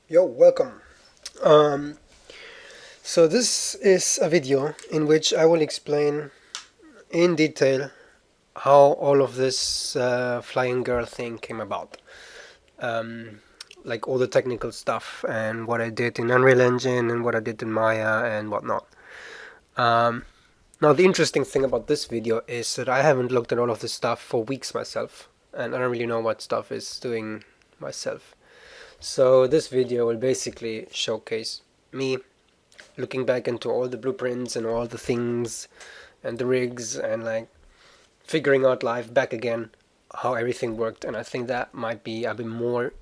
Yo, welcome. Um, so this is a video in which I will explain in detail how all of this flying girl thing came about. Um, like all the technical stuff and what I did in Unreal Engine and what I did in Maya and whatnot. Um, Now the interesting thing about this video is that I haven't looked at all of this stuff for weeks myself, and I don't really know what stuff is doing myself. So this video will basically showcase me looking back into all the blueprints and all the things and the rigs and like figuring out life back again, how everything worked. And I think that might be a bit more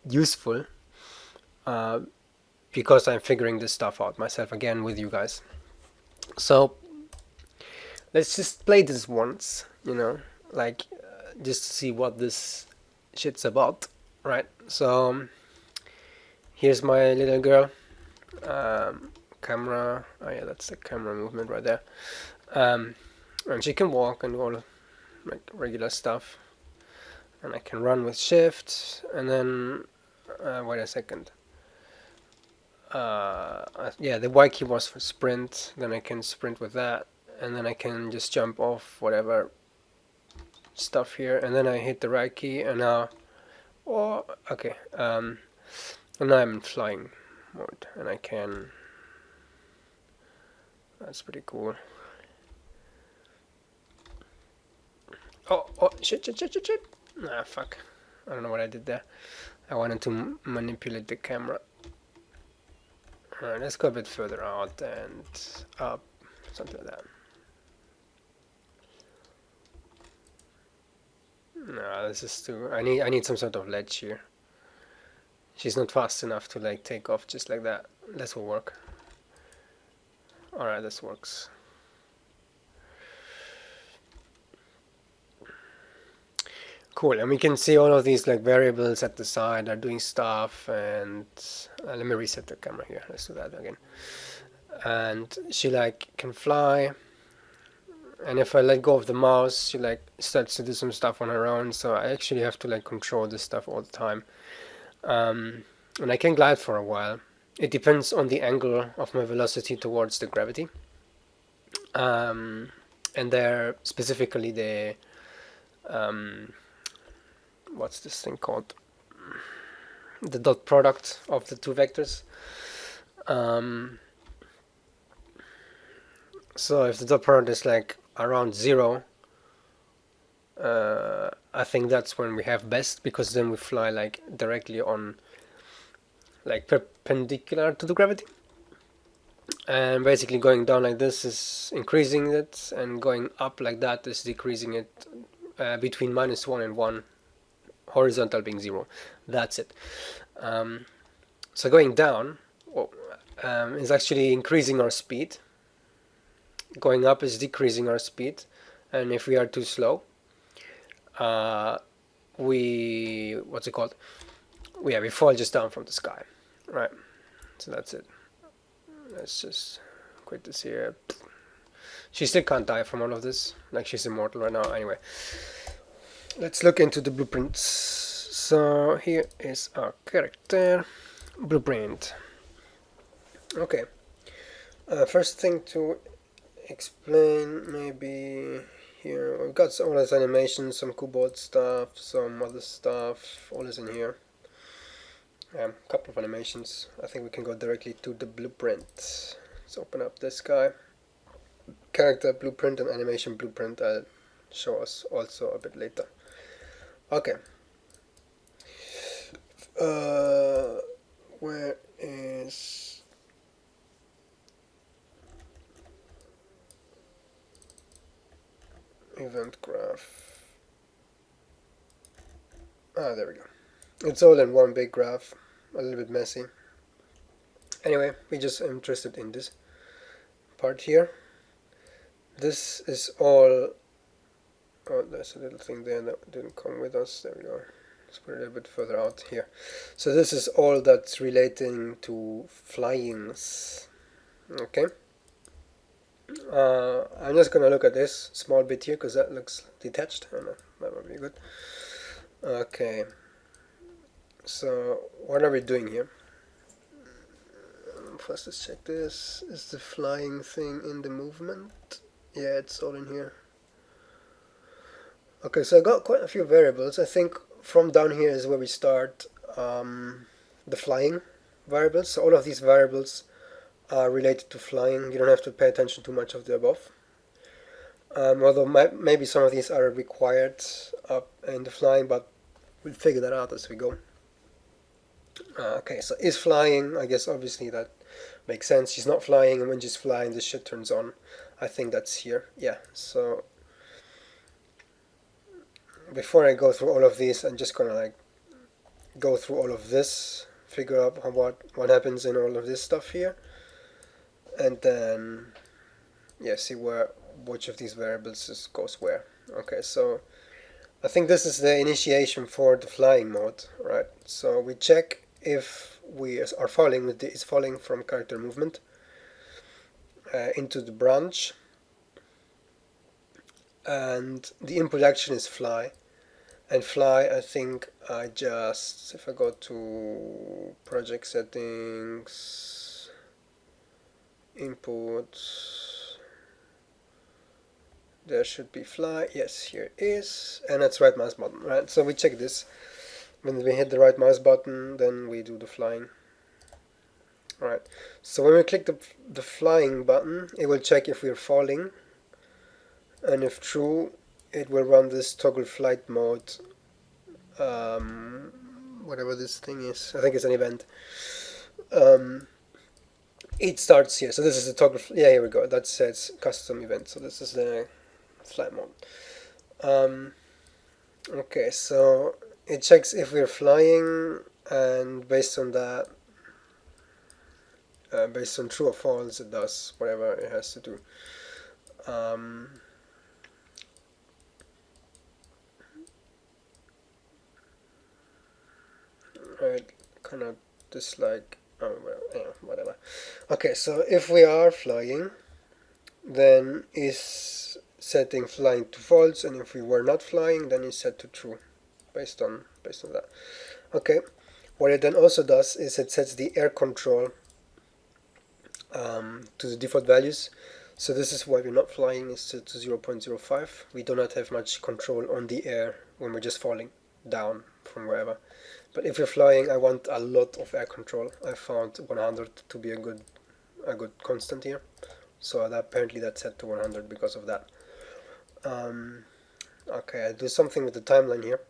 useful uh, because I'm figuring this stuff out myself again with you guys. So let's just play this once, like just to see what this shit's about, right? So here's my little girl. Camera. Oh yeah, that's the camera movement right there. And she can walk and all like regular stuff. And I can run with shift, and then wait a second. Yeah, the Y key was for sprint. Then I can sprint with that, and then I can just jump off whatever stuff here, and then I hit the right key, and now, oh, okay. And now I'm in flying mode, and I can. That's pretty cool. Oh, shit. Ah, fuck. I don't know what I did there. I wanted to manipulate the camera. Alright, let's go a bit further out and up, something like that. No, this is too. I need some sort of ledge here. She's not fast enough to like take off just like that. This will work. Alright, this works. Cool, and we can see all of these like variables at the side are doing stuff, and let me reset the camera here. Let's do that again. And she like can fly, and if I let go of the mouse, she like starts to do some stuff on her own. So I actually have to like control this stuff all the time. And I can glide for a while. It depends on the angle of my velocity towards the gravity. And there specifically the what's this thing called? The dot product of the two vectors. So if the dot product is like around 0, I think that's when we have best, because then we fly like directly on, like perpendicular to the gravity. And basically going down like this is increasing it, and going up like that is decreasing it, between -1 and 1, horizontal being 0. That's it. So going down is actually increasing our speed. Going up is decreasing our speed, and if we are too slow, we fall just down from the sky, right? So that's it. Let's just quit this here. She still can't die from all of this, like she's immortal right now. Anyway, let's look into the blueprints. So here is our character blueprint. Okay, first thing to explain maybe here, we've got all this animation, some cobalt stuff, some other stuff, all is in here. A couple of animations. I think we can go directly to the blueprint. Let's open up this guy. Character blueprint and animation blueprint. I'll show us also a bit later. Okay. Where is event graph? Ah, there we go. It's all in one big graph, a little bit messy. Anyway, we're just interested in this part here. This is all. Oh, there's a little thing there that didn't come with us. There we go. Let's put it a little bit further out here. So this is all that's relating to flyings. Okay. I'm just gonna look at this small bit here because that looks detached. I don't know, that would be good. Okay. So what are we doing here? First, let's check this. Is the flying thing in the movement? Yeah, it's all in here. Okay, so I got quite a few variables. I think from down here is where we start the flying variables. So all of these variables are related to flying. You don't have to pay attention too much of the above. Although maybe some of these are required up in the flying, but we'll figure that out as we go. Okay, so is flying, I guess obviously that makes sense. She's not flying, and when she's flying, this shit turns on. I think that's here. Yeah, so before I go through all of these, I'm just gonna like go through all of this, figure out what happens in all of this stuff here, and then yeah, see which of these variables goes where. Okay, so I think this is the initiation for the flying mode, right? So we check if we are falling with is falling from character movement into the branch, and the input action is fly. And fly, I think I just, if I go to project settings, input, there should be fly. Yes, here it is, and that's right mouse button, right? So we check this. When we hit the right mouse button, then we do the flying. Alright, so when we click the flying button, it will check if we're falling, and if true, it will run this toggle flight mode, whatever this thing is. I think it's an event. It starts here. So this is the toggle. Yeah, here we go. That says custom event. So this is the flight mode. Okay, so it checks if we're flying, and based on that, based on true or false, it does whatever it has to do. I kind of dislike, oh, well, yeah, whatever. Okay, so if we are flying, then is setting flying to false, and if we were not flying, then is set to true, based on that. Okay, what it then also does is it sets the air control to the default values. So this is why we're not flying, is set to 0.05. We do not have much control on the air when we're just falling down from wherever. But if you're flying, I want a lot of air control. I found 100 to be a good constant here. So that apparently that's set to 100 because of that. Okay, I do something with the timeline here.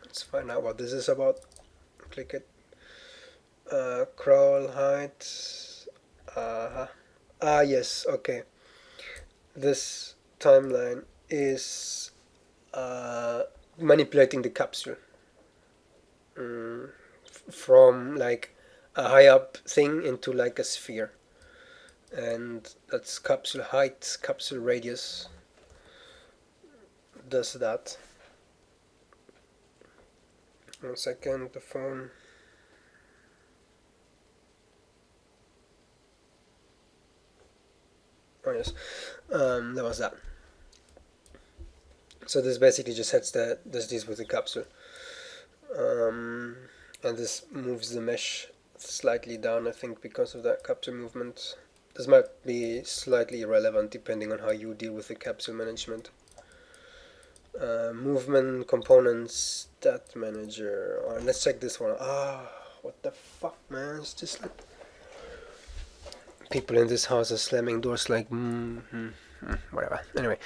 Let's find out what this is about. Click it. Crawl height. Yes, okay. This timeline is manipulating the capsule from like a high up thing into like a sphere, and that's capsule height, capsule radius does that. 1 second, the phone. Oh yes, that was that. So this basically just sets does this with the capsule, and this moves the mesh slightly down, I think, because of that capsule movement. This might be slightly irrelevant depending on how you deal with the capsule management. Movement components, stat manager. Let's check this one. What the fuck, man? It's just like people in this house are slamming doors like whatever. Anyway,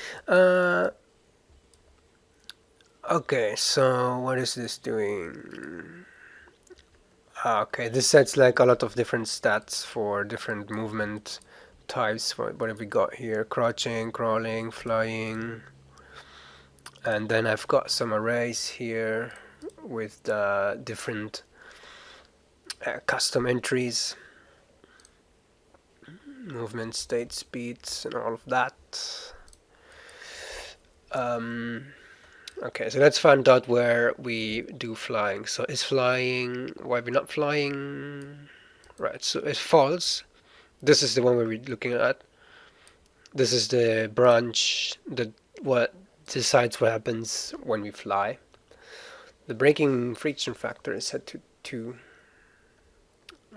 okay, so what is this doing? Okay, this sets like a lot of different stats for different movement types. What have we got here? Crouching, crawling, flying. And then I've got some arrays here with different custom entries, movement, state, speeds, and all of that. Okay, so let's find out where we do flying. So is flying, why we're not flying? Right, so it's false. This is the one we're looking at. This is the branch that what decides what happens when we fly. The braking friction factor is set to 2.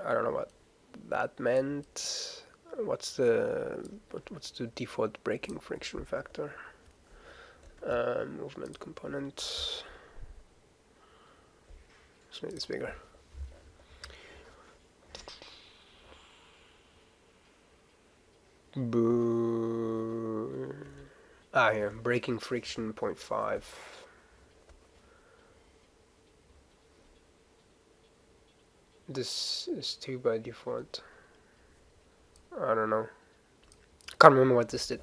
I don't know what that meant. What's the default braking friction factor? Movement component. Let's make this bigger. Boo. Yeah, braking friction 0.5. This is 2 by default. I don't know. Can't remember what this did.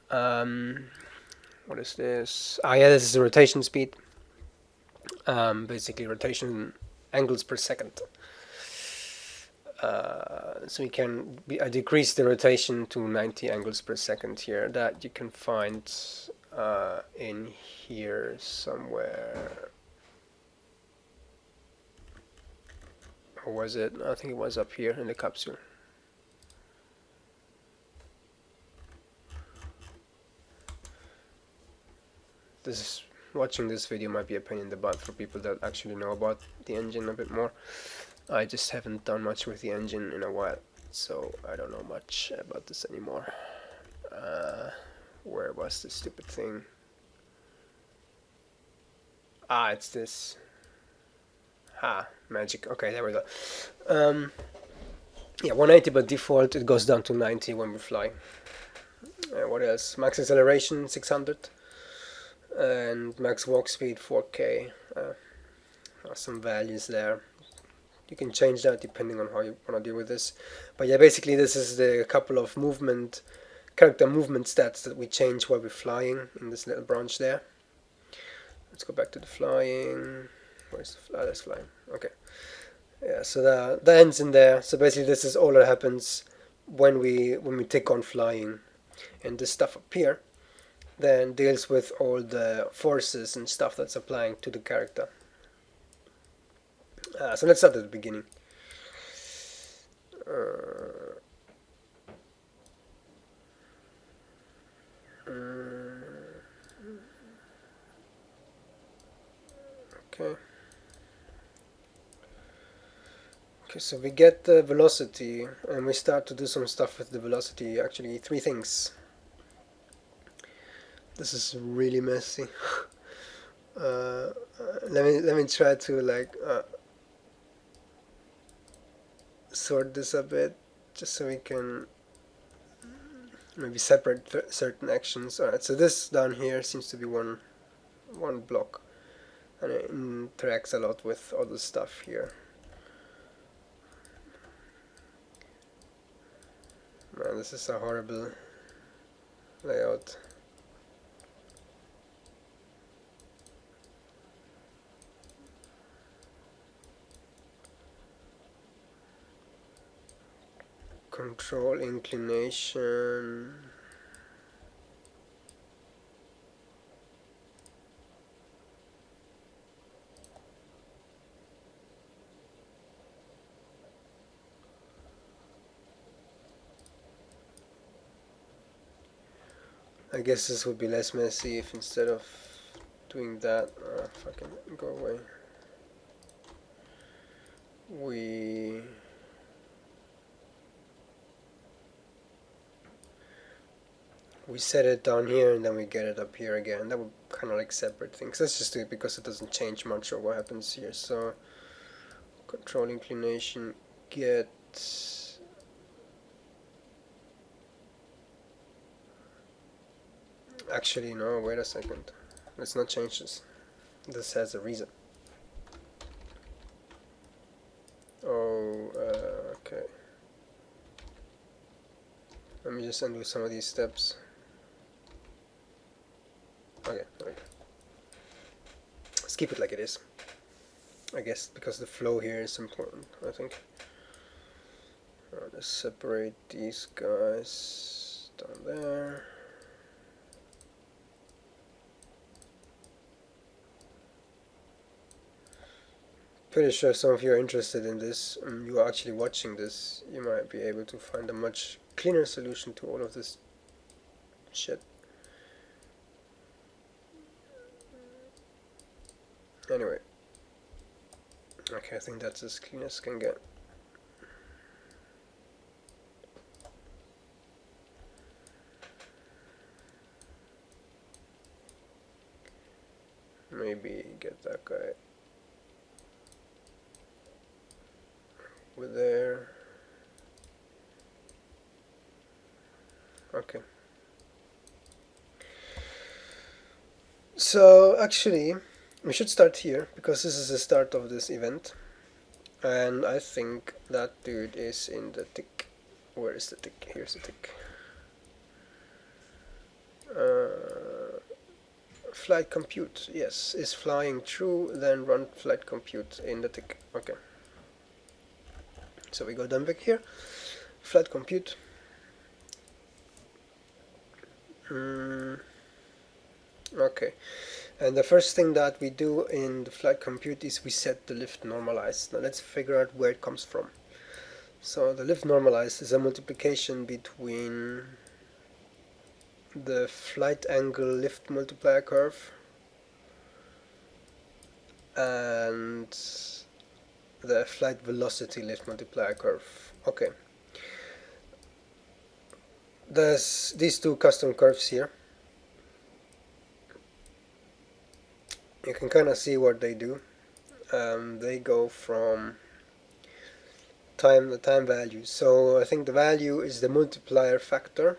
What is this? Yeah, this is the rotation speed. Basically rotation angles per second. So we can decrease the rotation to 90 angles per second here. That you can find in here somewhere. Or was it? I think it was up here in the capsule. Watching this video might be a pain in the butt for people that actually know about the engine a bit more. I just haven't done much with the engine in a while, so I don't know much about this anymore. Where was this stupid thing? It's this. Magic. Okay, there we go. Yeah, 180 by default. It goes down to 90 when we fly. What else? Max acceleration 600 and max walk speed 4K. Some values there. You can change that depending on how you want to deal with this. But yeah, basically this is the couple of character movement stats that we change while we're flying in this little branch there. Let's go back to the flying. Where's the that's flying. Okay. Yeah, so that ends in there. So basically this is all that happens when we tick on flying. And this stuff up here then deals with all the forces and stuff that's applying to the character. So let's start at the beginning. Okay. Okay, so we get the velocity and we start to do some stuff with the velocity. Actually, 3 things. This is really messy. Let me try to sort this a bit, just so we can maybe separate certain actions. Alright, so this down here seems to be one block, and it interacts a lot with other stuff here. Man, this is a horrible layout. Control inclination. I guess this would be less messy if instead of doing that, fucking go away, we set it down here and then we get it up here again. That would kind of like separate things. Let's just do it because it doesn't change much or what happens here. So control inclination, get actually no, wait a second, let's not change this. This has a reason. Okay, let me just undo some of these steps. Okay, let's keep it like it is, I guess, because the flow here is important, I think. Let's separate these guys down there. Pretty sure some of you are interested in this, and you are actually watching this. You might be able to find a much cleaner solution to all of this shit. Anyway, okay, I think that's as clean as can get. maybe get that guy over there. Okay. So actually, we should start here because this is the start of this event, and I think that dude is in the tick. Where is the tick? Here's the tick. Flight compute, yes, is flying true, then run flight compute in the tick. Okay. So we go down back here, flight compute. Okay. And the first thing that we do in the flight compute is we set the lift normalized. Now let's figure out where it comes from. So the lift normalized is a multiplication between the flight angle lift multiplier curve and the flight velocity lift multiplier curve. Okay. There's these two custom curves here. You can kind of see what they do. They go from the time value. So I think the value is the multiplier factor,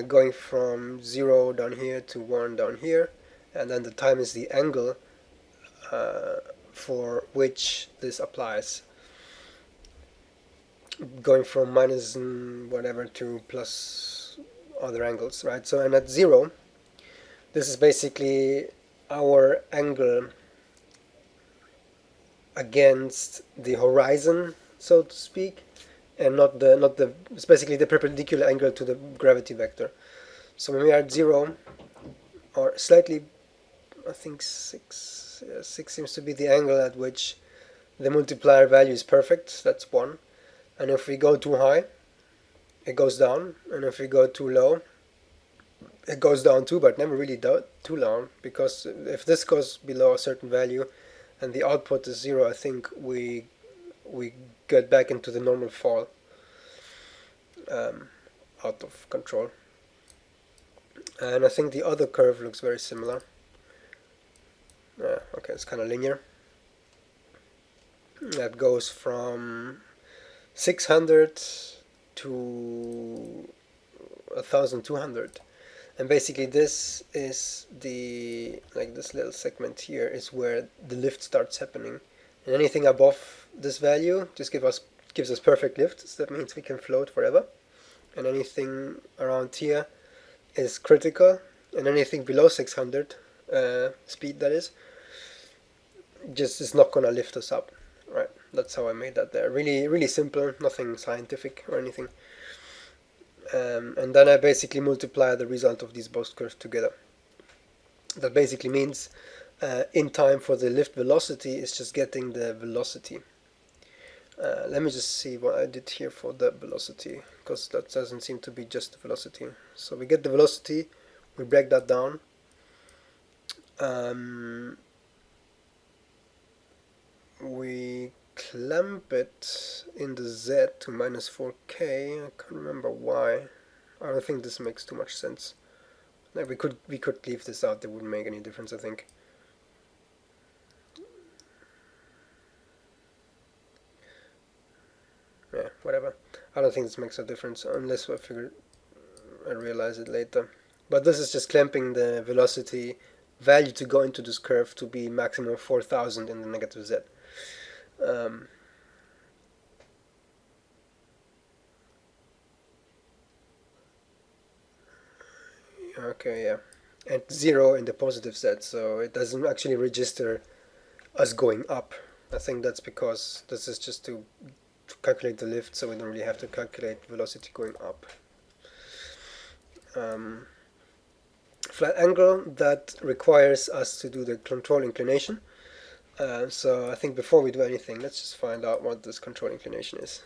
going from 0 down here to 1 down here, and then the time is the angle for which this applies, going from minus whatever to plus other angles, right? So, and at 0, this is basically our angle against the horizon, so to speak, and not the it's basically the perpendicular angle to the gravity vector. So when we are at 0, or slightly, I think 6 seems to be the angle at which the multiplier value is perfect. That's 1. And if we go too high, it goes down, and if we go too low, it goes down too, but never really too low, because if this goes below a certain value and the output is 0, I think we get back into the normal fall, out of control. And I think the other curve looks very similar. Okay, it's kind of linear. That goes from 600 to 1200. And basically this is this little segment here is where the lift starts happening. And anything above this value just gives us perfect lift. So that means we can float forever. And anything around here is critical. And anything below 600 speed, that is, just is not gonna lift us up. Right? That's how I made that there. Really, really simple. Nothing scientific or anything. And then I basically multiply the result of these both curves together. That basically means in time for the lift velocity is just getting the velocity. Let me just see what I did here for the velocity, because that doesn't seem to be just the velocity. So we get the velocity, we break that down. We clamp it in the Z to minus 4K. I can't remember why. I don't think this makes too much sense. Like we could leave this out, it wouldn't make any difference, I think. Yeah, whatever. I don't think this makes a difference unless I realize it later. But this is just clamping the velocity value to go into this curve to be maximum 4000 in the negative Z. Okay, yeah. And 0 in the positive Z, so it doesn't actually register us going up. I think that's because this is just to calculate the lift, so we don't really have to calculate velocity going up. Flat angle, that requires us to do the control inclination. So I think before we do anything, let's just find out what this control inclination is.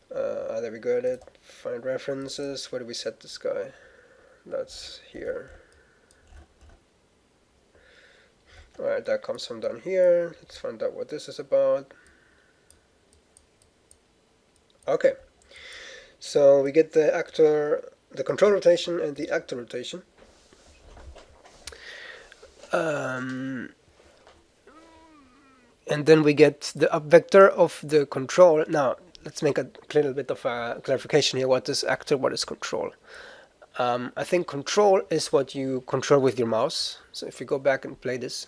There we go at it. Find references. Where do we set this guy? That's here. Alright, that comes from down here. Let's find out what this is about. Okay, so we get the control rotation and the actor rotation. Um, and then we get the up vector of the control. Now let's make a little bit of a clarification here. What is actor, what is control? I think control is what you control with your mouse. So if you go back and play this,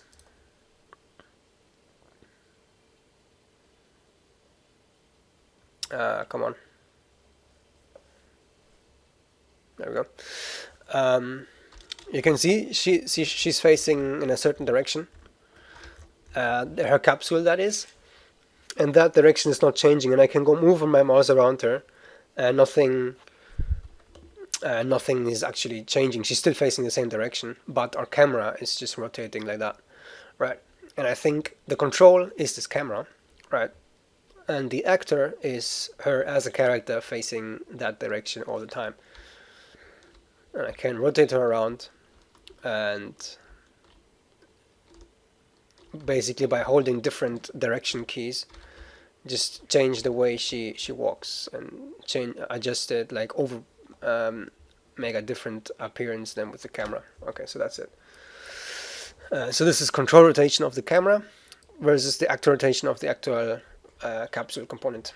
come on, there we go. You can see she's facing in a certain direction, her capsule that is, and that direction is not changing, and I can go move my mouse around her, and nothing is actually changing. She's still facing the same direction, but our camera is just rotating like that, right? And I think the control is this camera, right? And the actor is her as a character facing that direction all the time. And I can rotate her around, and basically by holding different direction keys, just change the way she walks and adjust it, like over make a different appearance than with the camera. Okay, so that's it. So this is control rotation of the camera versus the actor rotation of the actual capsule component.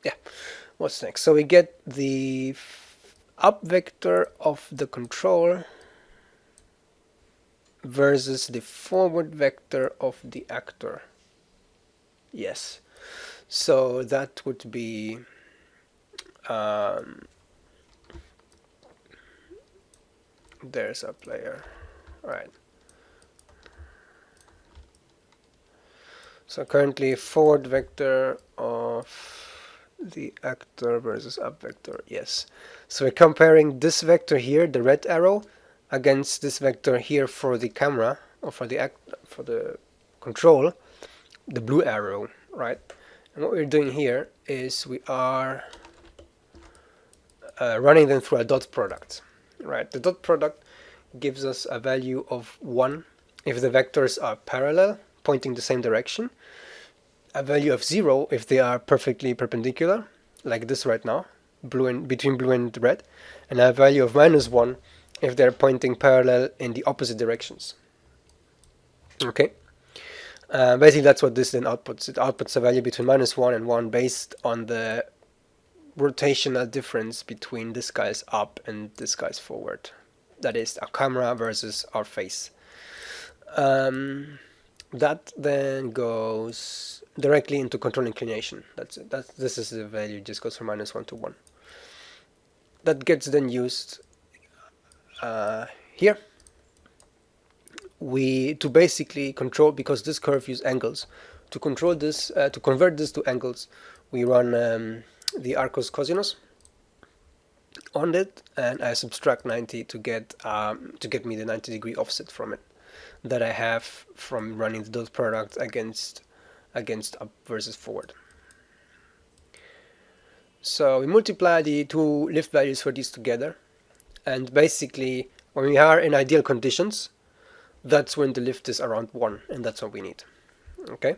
Yeah, what's next? So we get the up vector of the control versus the forward vector of the actor. Yes, so that would be there's a player. All right. So currently forward vector of the actor versus up vector. Yes. So we're comparing this vector here, the red arrow, against this vector here for the camera, or for the control, the blue arrow, right? And what we're doing here is we are running them through a dot product, right? The dot product gives us a value of 1 if the vectors are parallel, pointing the same direction, a value of 0 if they are perfectly perpendicular, like this right now, between blue and red, and a value of -1 if they're pointing parallel in the opposite directions. Okay, basically that's what this then outputs. It outputs a value between -1 and 1 based on the rotational difference between this guy's up and this guy's forward. That is our camera versus our face. That then goes directly into control inclination. That's it. This is the value, just goes from -1 to 1. That gets then used here. To basically control, because this curve uses angles, to control this, to convert this to angles, we run the Arcos cosinus on it, and I subtract 90 to get me the 90-degree offset from it that I have from running the dot product against up versus forward. So we multiply the two lift values for these together, and basically when we are in ideal conditions, that's when the lift is around 1, and that's what we need. Okay,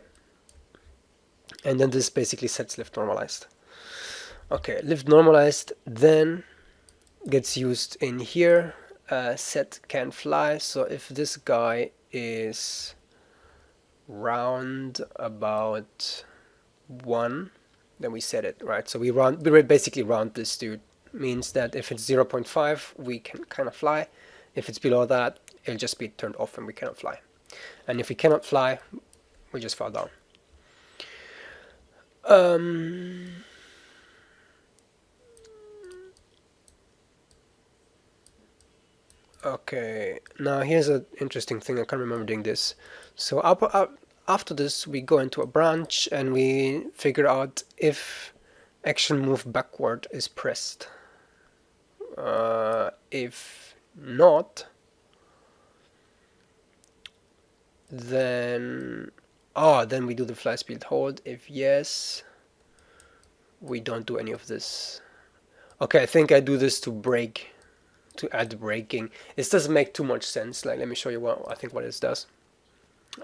and then this basically sets lift normalized. Okay, lift normalized then gets used in here. Set can fly. So if this guy is round about 1, then we set it, right? So we basically round this dude. Means that if it's 0.5, we can kind of fly. If it's below that, it'll just be turned off and we cannot fly. And if we cannot fly, we just fall down. Okay, now here's an interesting thing. I can't remember doing this. So after this, we go into a branch and we figure out if action move backward is pressed. If not, then we do the fly speed hold. If yes, we don't do any of this. Okay, I think I do this to brake, to add braking. This doesn't make too much sense. Like, let me show you what I think what this does.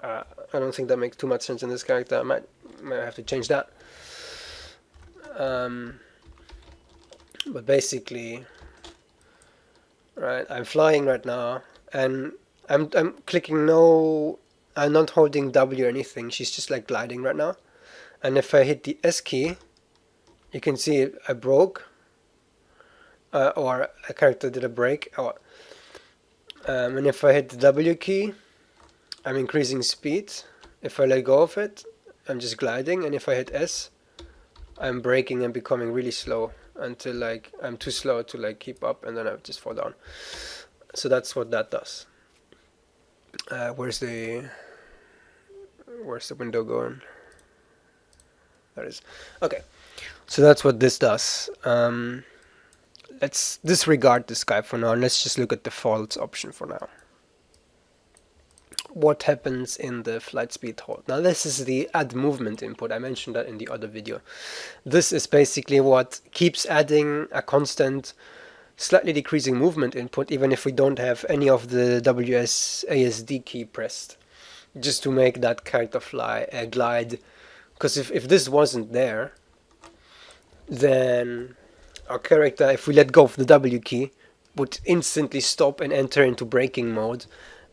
I don't think that makes too much sense in this character. I might have to change that. But basically, Right, I'm flying right now, and I'm clicking no. I'm not holding W or anything. She's just like gliding right now. And if I hit the S key, you can see I broke, or a character did a break. And if I hit the W key, I'm increasing speed. If I let go of it, I'm just gliding. And if I hit S, I'm braking and becoming really slow until like I'm too slow to like keep up, and then I just fall down. So that's what that does. Where's the window going? There it is. Okay, so that's what this does. Let's disregard this guy for now, and let's just look at the defaults option for now. What happens in the flight speed hold? Now this is the add movement input. I mentioned that in the other video. This is basically what keeps adding a constant, slightly decreasing movement input, even if we don't have any of the WSASD key pressed, just to make that character fly, glide. Because if this wasn't there, then our character, if we let go of the W key, would instantly stop and enter into braking mode,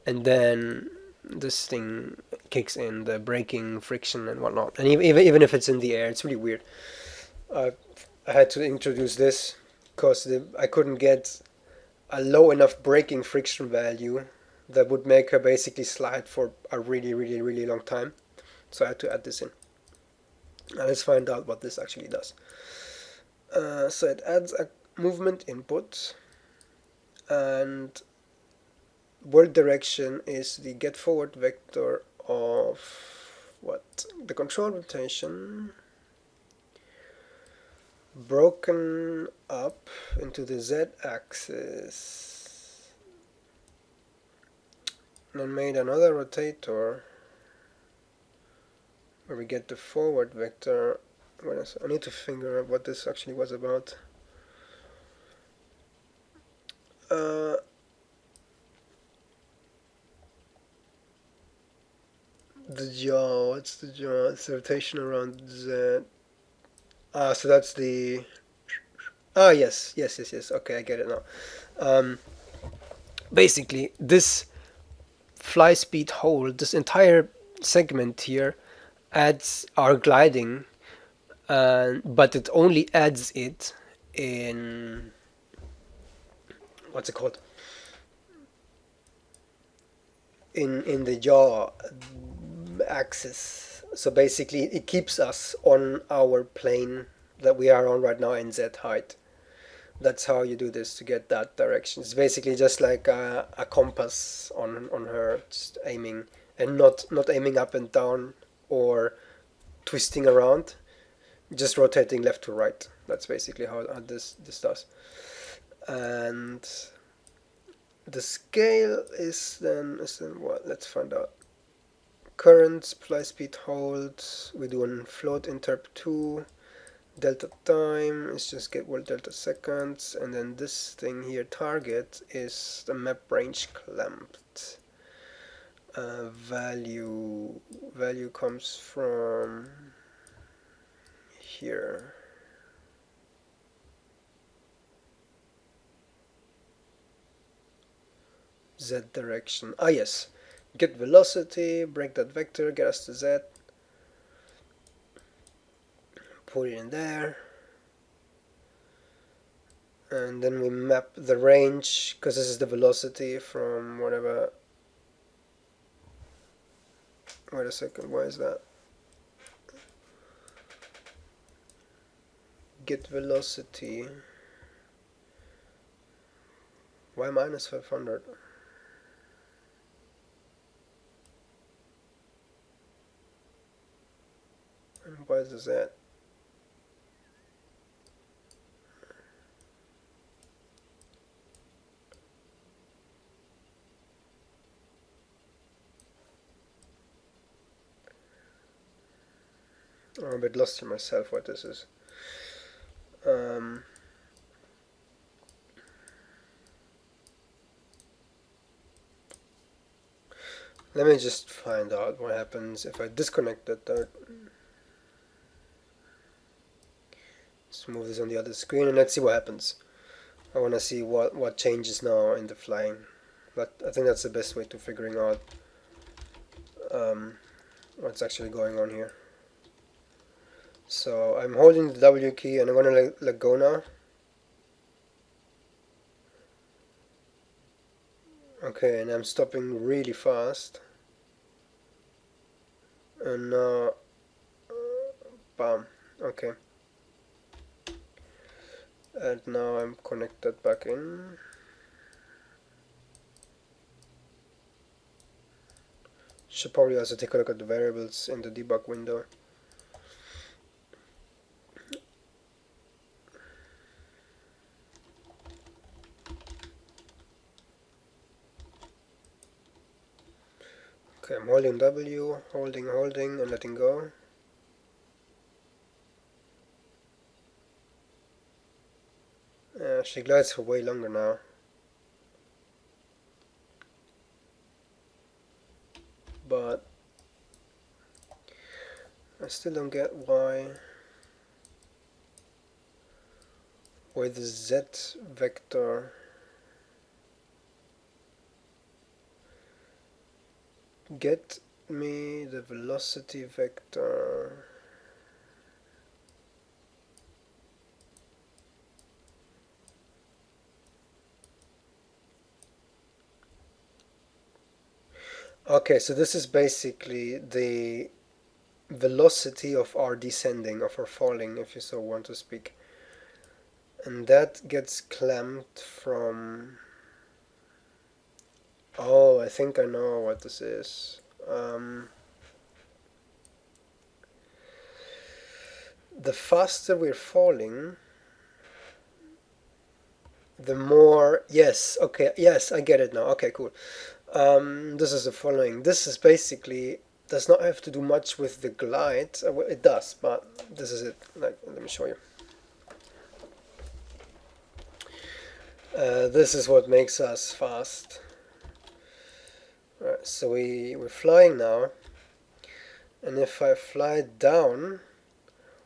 and then this thing kicks in, the braking friction and whatnot. And even if it's in the air, it's really weird. I had to introduce this because I couldn't get a low enough braking friction value that would make her basically slide for a really, really, really long time. So I had to add this in. Now let's find out what this actually does. So it adds a movement input, and world direction is the get forward vector of what? The control rotation broken up into the z-axis, and then made another rotator where we get the forward vector. I need to figure out what this actually was about. The jaw, what's the jaw? It's the rotation around Z. So that's the... yes. Okay, I get it now. Basically, this fly speed hold, this entire segment here, adds our gliding, but it only adds it in... what's it called? In the jaw axis. So basically it keeps us on our plane that we are on right now in Z height. That's how you do this to get that direction. It's basically just like a compass on her, just aiming, and not aiming up and down or twisting around, just rotating left to right. That's basically how this does. And the scale is then what? Let's find out. Current, fly speed hold, we do on float interp 2, delta time is just get world delta seconds, and then this thing here, target, is the map range clamped. Value comes from here. Z direction. Yes. Get velocity, break that vector, get us to Z. Put it in there. And then we map the range, because this is the velocity from whatever. Wait a second, why is that? Get velocity. Why minus 500? And why is that? I'm a bit lost in myself what this is. Let me just find out what happens if I disconnect that dart. Let's move this on the other screen and let's see what happens. I want to see what changes now in the flying. But I think that's the best way to figuring out what's actually going on here. So I'm holding the W key and I'm going to let go now. Okay, and I'm stopping really fast. And now, bam, okay. And now I'm connected back in. Should probably also take a look at the variables in the debug window. Okay, I'm holding W, holding, and letting go. She glides for way longer now. But I still don't get why the Z vector get me the velocity vector. Okay, so this is basically the velocity of our descending, of our falling, if you so want to speak. And that gets clamped from... Oh, I think I know what this is. The faster we're falling, the more... Yes, okay, yes, I get it now. Okay, cool. This is the following. This is basically... does not have to do much with the glide. Well, it does, but this is it. Like, let me show you. This is what makes us fast. Right, so we're flying now, and if I fly down,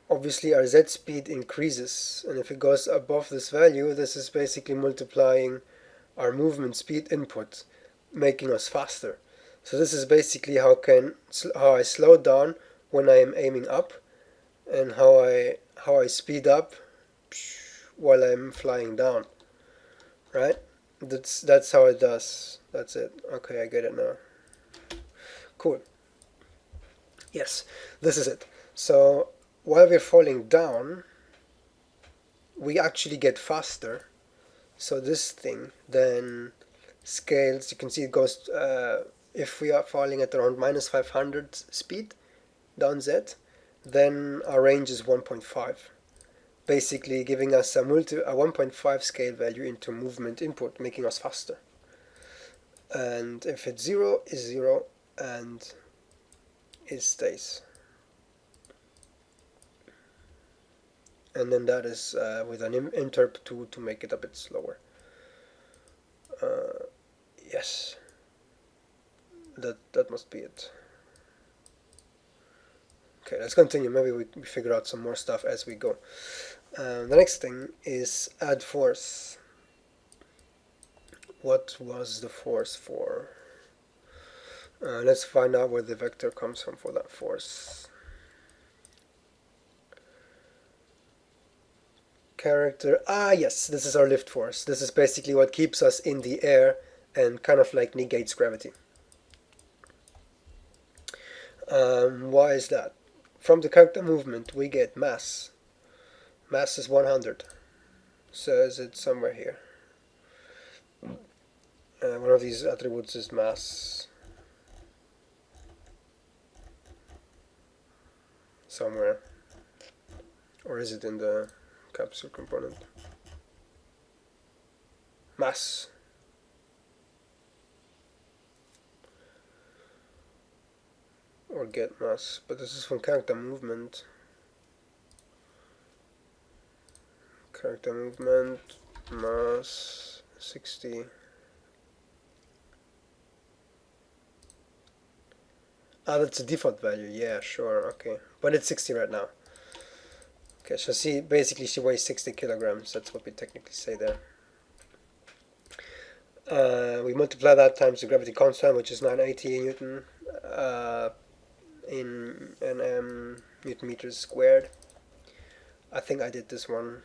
obviously our z speed increases, and if it goes above this value, this is basically multiplying our movement speed input, making us faster. So this is basically how I slow down when I am aiming up, and how I speed up while I'm flying down. Right? That's how it does. That's it. Okay, I get it now. Cool. Yes, this is it. So while we're falling down, we actually get faster. So this thing then scales. You can see it goes, if we are falling at around minus 500 speed down Z, then our range is 1.5. Basically giving us a 1.5 scale value into movement input, making us faster. And if it's 0, is 0, and it stays. And then that is with an interp to make it a bit slower. Yes, that must be it. Okay, let's continue. Maybe we figure out some more stuff as we go. The next thing is add force. What was the force for? Let's find out where the vector comes from for that force. Character. Yes, this is our lift force. This is basically what keeps us in the air and kind of like negates gravity. Why is that? From the character movement we get mass. Mass is 100. So is it somewhere here? One of these attributes is mass. Somewhere. Or is it in the capsule component? Mass. Or get mass. But this is from character movement. Character movement, mass, 60. That's a default value. Yeah, sure, okay. But it's 60 right now. Okay, so see, basically she weighs 60 kilograms. That's what we technically say there. We multiply that times the gravity constant, which is 980 Newton in Newton meters squared. I think I did this one.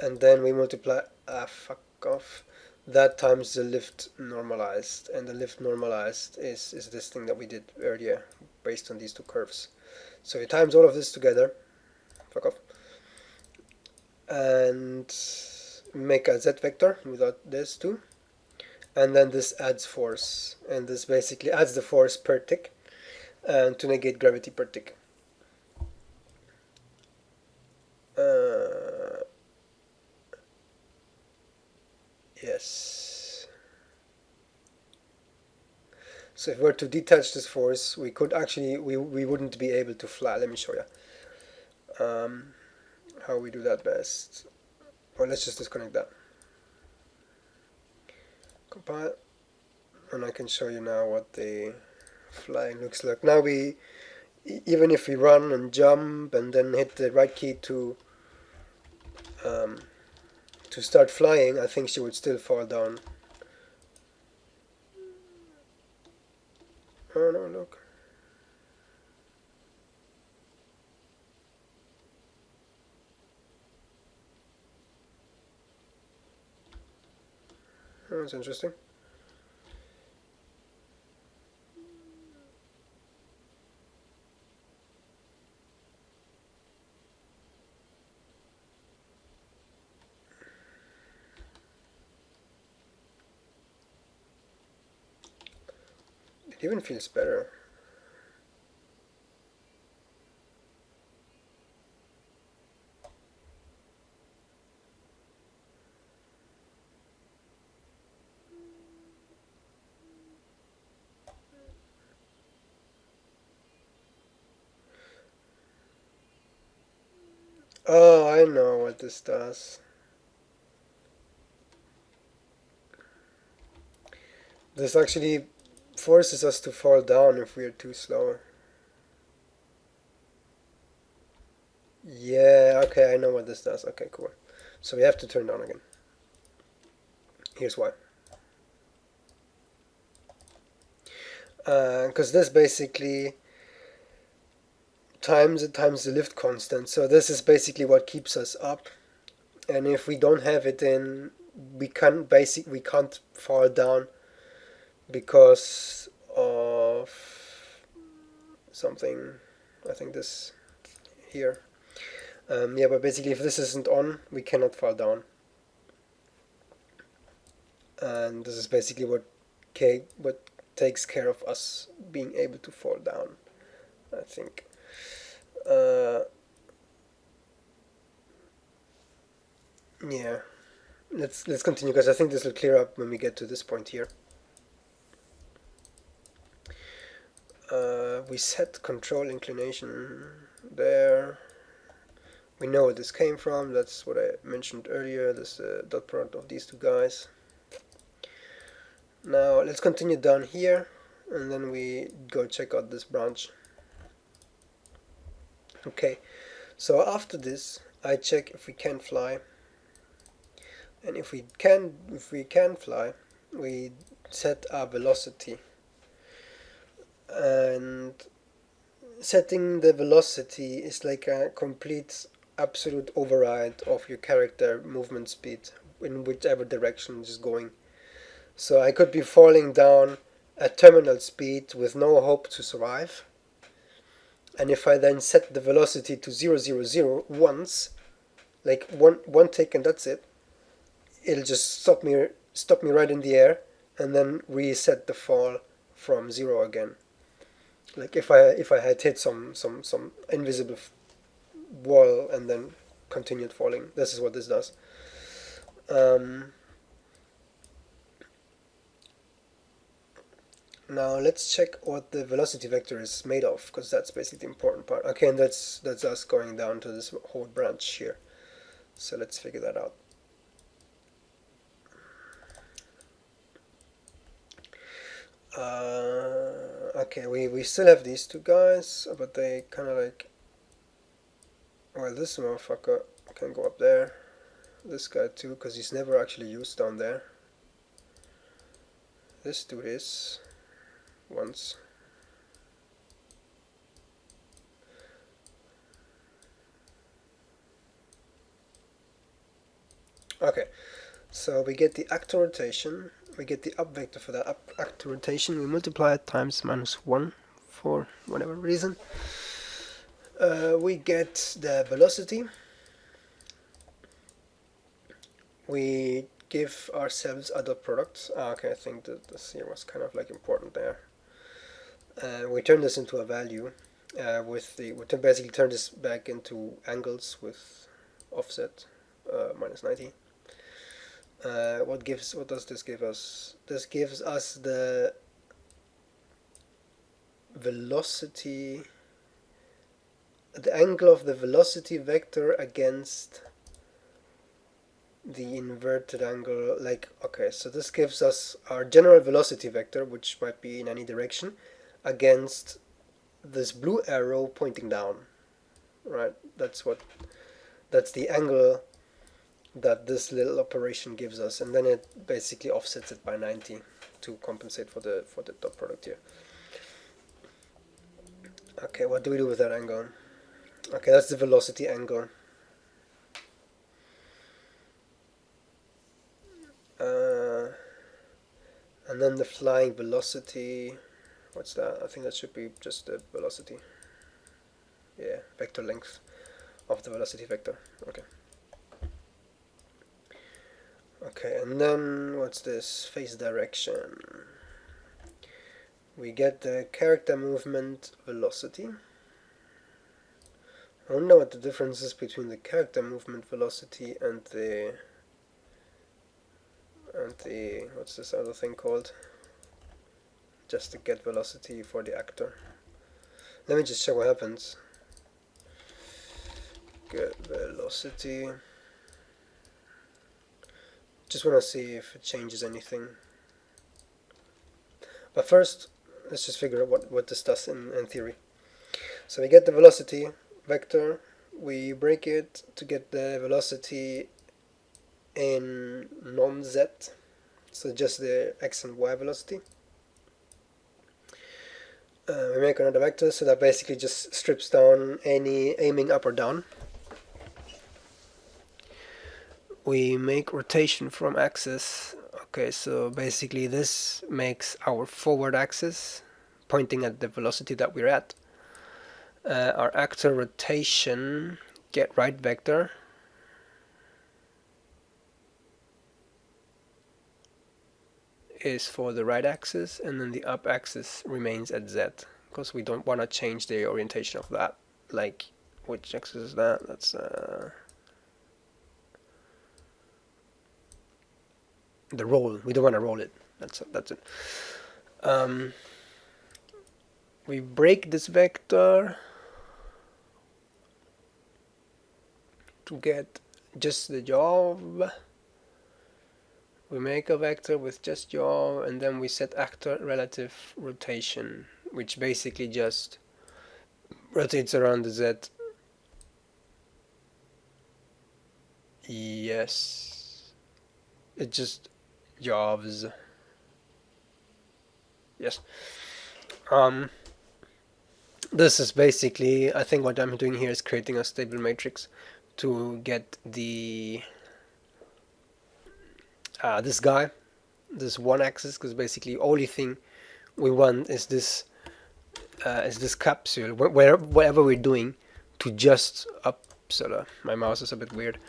And then we multiply, fuck off, that times the lift normalized. And the lift normalized is this thing that we did earlier based on these two curves. So you times all of this together, fuck off, and make a z vector without this too. And then this adds force. And this basically adds the force per tick and to negate gravity per tick. Yes. So if we were to detach this force, we could actually, we wouldn't be able to fly. Let me show you how we do that best. Well, let's just disconnect that. Compile. And I can show you now what the flying looks like. Now even if we run and jump and then hit the right key to start flying, I think she would still fall down. Oh no, look. Oh, that's interesting. It even feels better. Oh, I know what this does. This actually forces us to fall down if we are too slow. Yeah, okay, I know what this does. Okay, cool. So we have to turn down again. Here's why. Because this basically times the lift constant. So this is basically what keeps us up. And if we don't have it, then we can't fall down because of something. I think this here. Yeah, but basically, if this isn't on, we cannot fall down. And this is basically what takes care of us being able to fall down, I think. Yeah, let's continue because I think this will clear up when we get to this point here. We set control inclination there. We know where this came from. That's what I mentioned earlier. This dot product of these two guys. Now let's continue down here, and then we go check out this branch. Okay, so after this, I check if we can fly, and if we can fly, we set our velocity. And setting the velocity is like a complete absolute override of your character movement speed in whichever direction it is going. So I could be falling down at terminal speed with no hope to survive. And if I then set the velocity to 000 once, like one tick and that's it, it'll just stop me right in the air and then reset the fall from 0 again. Like if I had hit some invisible wall and then continued falling. This is what this does. Now let's check what the velocity vector is made of, because that's basically the important part. Okay, and that's us going down to this whole branch here. So let's figure that out. Okay, we still have these two guys, but they kind of like... Well, this motherfucker can go up there. This guy too, because he's never actually used down there. let's do this once. Okay, so we get the actor rotation, we get the up vector for that actor rotation, we multiply it times -1 for whatever reason. We get the velocity. We give ourselves a dot product. Okay, I think that this here was kind of like important there. We turn this into a value we basically turn this back into angles with offset -90. What does this give us? This gives us the velocity, the angle of the velocity vector against the inverted angle. Like, okay, so this gives us our general velocity vector, which might be in any direction, against this blue arrow pointing down, right? That's the angle that this little operation gives us, and then it basically offsets it by 90 to compensate for the dot product here. Okay, what do we do with that angle? Okay, that's the velocity angle. And then the flying velocity, what's that? I think that should be just the velocity. Yeah, vector length of the velocity vector. Okay. Okay, and then what's this? Phase direction. We get the character movement velocity. I don't know what the difference is between the character movement velocity and the what's this other thing called? Just the get velocity for the actor. Let me just check what happens. Get velocity. Just want to see if it changes anything. But first, let's just figure out what this does in theory. So we get the velocity vector. We break it to get the velocity in non-z, so just the x and y velocity. We make another vector, so that basically just strips down any aiming up or down. We make rotation from axis. Okay, so basically this makes our forward axis pointing at the velocity that we're at. Our actor rotation, get right vector, is for the right axis, and then the up axis remains at z, because we don't want to change the orientation of that. Like, which axis is that? That's the roll. We don't want to roll it. That's it. We break this vector to get just the job. We make a vector with just yaw, and then we set actor relative rotation, which basically just rotates around the z. Yes. It just yaws. Yes. This is basically, I think what I'm doing here is creating a stable matrix to get the this guy, this one axis, because basically only thing we want is this capsule, whatever we're doing, to just my mouse is a bit weird,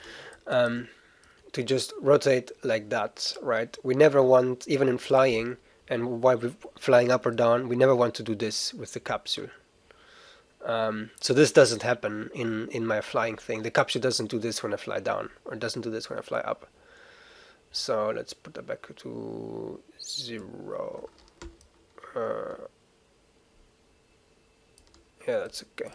to just rotate like that, right? We never want, even in flying, and while we're flying up or down, we never want to do this with the capsule. So this doesn't happen in my flying thing. The capsule doesn't do this when I fly down, or doesn't do this when I fly up. So let's put that back to 0. Yeah, that's okay.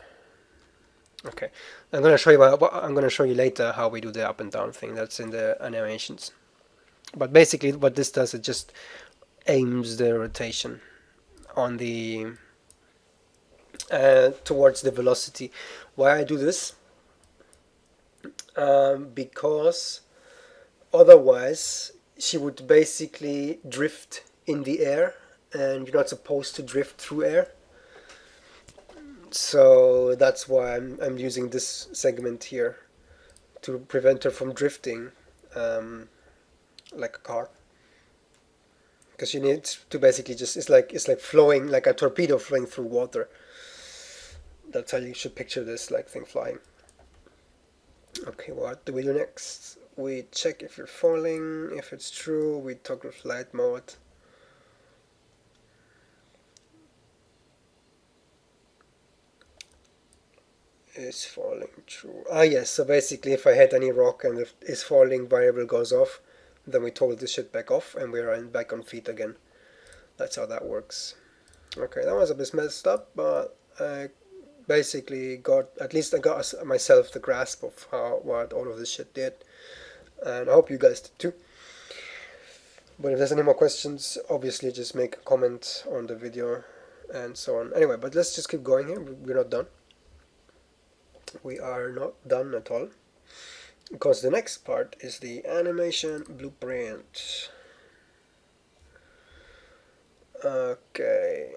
Okay, I'm gonna show you later how we do the up and down thing. That's in the animations. But basically, what this does, it just aims the rotation on the towards the velocity. Why I do this? Because otherwise she would basically drift in the air, and you're not supposed to drift through air. So that's why I'm using this segment here to prevent her from drifting like a car. Because you need to basically just it's like flowing like a torpedo flowing through water. That's how you should picture this like thing flying. Okay, what do we do next? We check if you're falling. If it's true, we toggle flight mode. Is falling true. Ah yes, so basically if I hit any rock and if is falling variable goes off, then we toggle this shit back off and we're back on feet again. That's how that works. Okay, that was a bit messed up, but I basically got, at least I got myself the grasp of what all of this shit did, and I hope you guys did too. But if there's any more questions, obviously just make a comment on the video and so on. Anyway, but let's just keep going here. We're not done. We are not done at all, because the next part is the animation blueprint. Okay,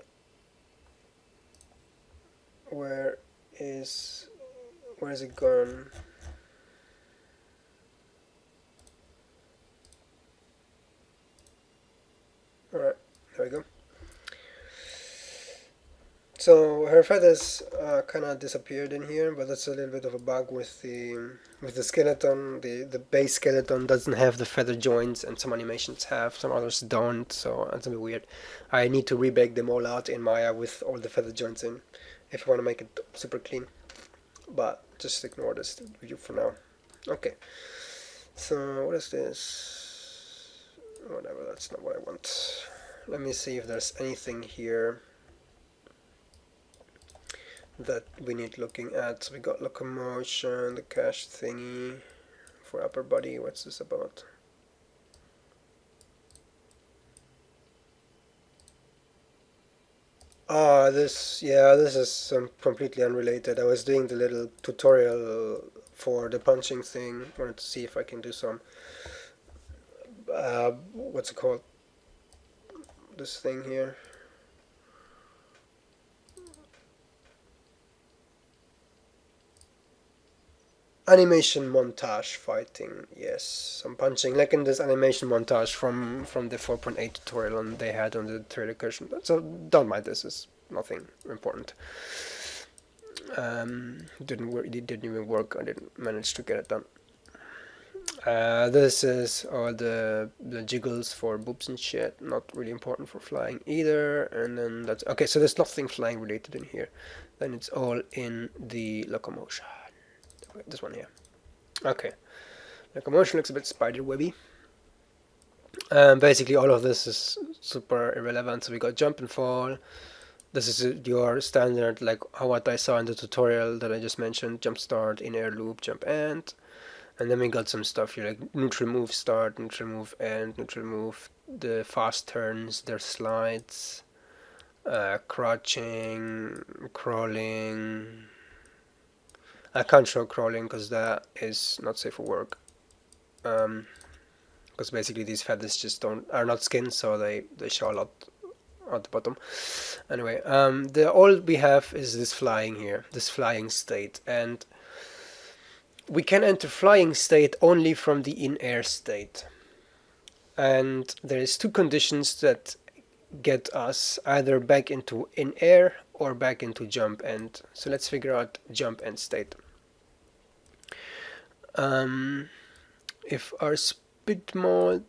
where is it gone? Alright, there we go. So her feathers kind of disappeared in here, but that's a little bit of a bug with the skeleton. The base skeleton doesn't have the feather joints, and some animations have, some others don't. So that's a bit weird. I need to rebake them all out in Maya with all the feather joints in, if I want to make it super clean. But just ignore this view for now. Okay. So what is this? Whatever. That's not what I want. Let me see if there's anything here that we need looking at. So we got locomotion, the cache thingy for upper body. What's this about? This is completely unrelated. I was doing the little tutorial for the punching thing. Wanted to see if I can do some what's it called? This thing here. Animation montage fighting, yes, some punching, like in this animation montage from the 4.8 tutorial they had on the third recursion. So don't mind this, is nothing important. Didn't work. It didn't even work. I didn't manage to get it done. This is all the jiggles for boobs and shit. Not really important for flying either. And then that's okay. So there's nothing flying related in here. Then it's all in the locomotion. This one here. Okay. Locomotion looks a bit spider webby. Basically all of this is super irrelevant. So we got jump and fall. This is your standard, like what I saw in the tutorial that I just mentioned. Jump start, in air loop, jump end. And then we got some stuff here like neutral move start, neutral move end, neutral move, the fast turns, their slides, crouching, crawling. I can't show crawling because that is not safe for work. Because basically these feathers just are not skin, so they show a lot at the bottom. Anyway, all we have is this flying here, this flying state, and we can enter flying state only from the in-air state. And there is two conditions that get us either back into in-air or back into jump end. So let's figure out jump end state. If our speed mode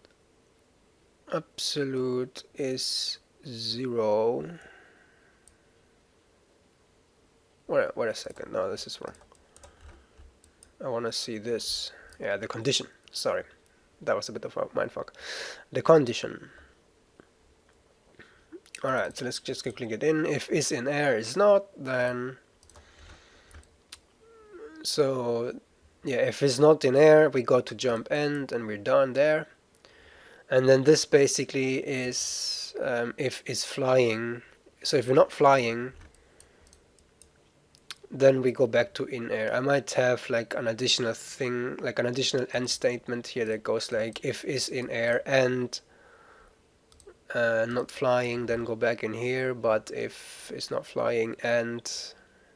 absolute is 0. Wait a second. No, this is wrong. I want to see this. Yeah, the condition. Sorry. That was a bit of a mindfuck. The condition. Alright, so let's just quickly get in. If is in air is not, then... So, yeah, if it's not in air, we go to jump end and we're done there. And then this basically is if is flying. So if we're not flying, then we go back to in air. I might have like an additional thing, like an additional end statement here that goes like if is in air and not flying, then go back in here, but if it's not flying and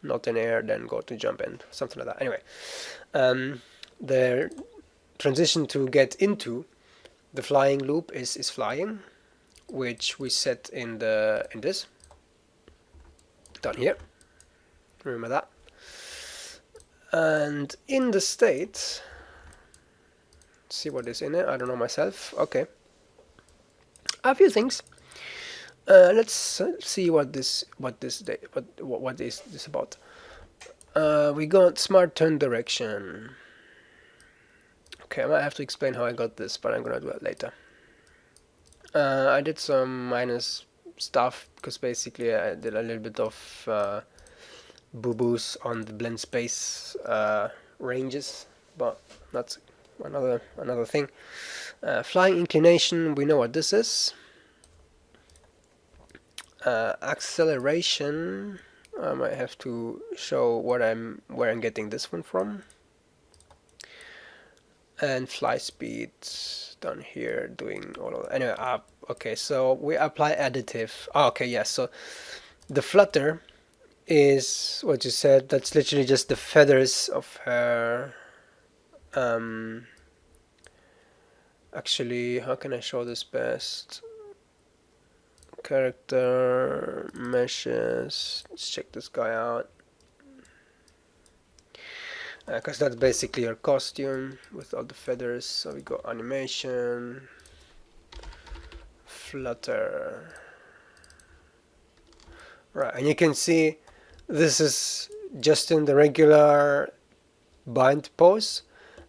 not in air, then go to jump end, something like that. Anyway, the transition to get into the flying loop is flying, which we set in this down here. Remember that. And in the state, see what is in it. I don't know myself. Okay, a few things. Let's see what is this about. We got smart turn direction. Okay, I might have to explain how I got this, but I'm gonna do it later. I did some minus stuff because basically I did a little bit of boo-boos on the blend space ranges, but that's another thing. Flying inclination, we know what this is. Acceleration, I might have to show where I'm getting this one from. And fly speed down here, doing all of that. Anyway, okay, so we apply additive. Oh, okay, yes. So the flutter is what you said. That's literally just the feathers of her. Actually, how can I show this best? Character meshes. Let's check this guy out. Because that's basically her costume with all the feathers. So we go animation, flutter. Right, and you can see this is just in the regular bind pose,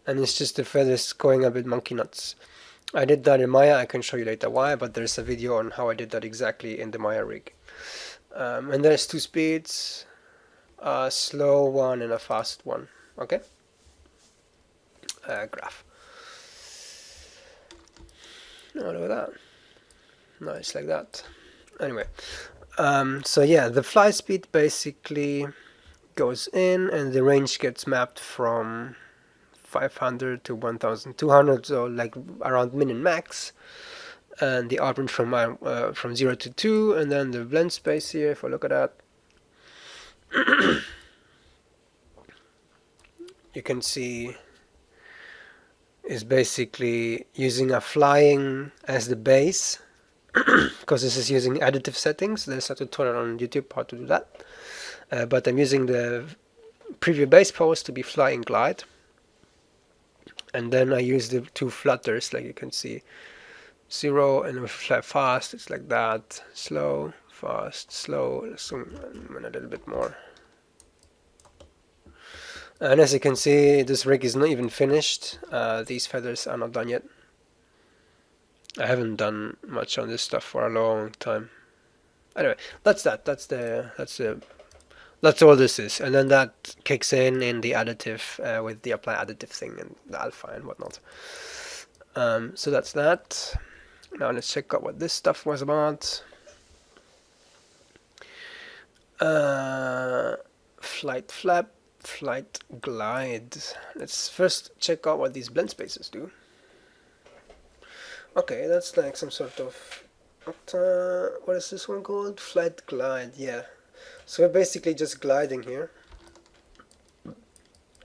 and it's just the feathers going a bit monkey nuts. I did that in Maya. I can show you later why, but there's a video on how I did that exactly in the Maya rig. And there's two speeds, a slow one and a fast one. Okay. Graph. Oh, look at that. Nice, like that. Anyway, so yeah, the fly speed basically goes in, and the range gets mapped from 500 to 1200, so like around min and max. And the output from 0 to 2, and then the blend space here, if I look at that, you can see is basically using a flying as the base, because this is using additive settings. There's a tutorial on YouTube how to do that, but I'm using the preview base pose to be flying glide, and then I use the two flutters, like you can see, 0, and if we fly fast, it's like that, slow, fast, slow. Let's zoom in a little bit more. And as you can see, this rig is not even finished. These feathers are not done yet. I haven't done much on this stuff for a long time. Anyway, that's that. That's all this is. And then that kicks in the additive with the apply additive thing and the alpha and whatnot. So that's that. Now let's check out what this stuff was about. Flight flap, flight glide. Let's first check out what these blend spaces do. Okay, that's like some sort of what is this one called? Flight glide, yeah. So we're basically just gliding here.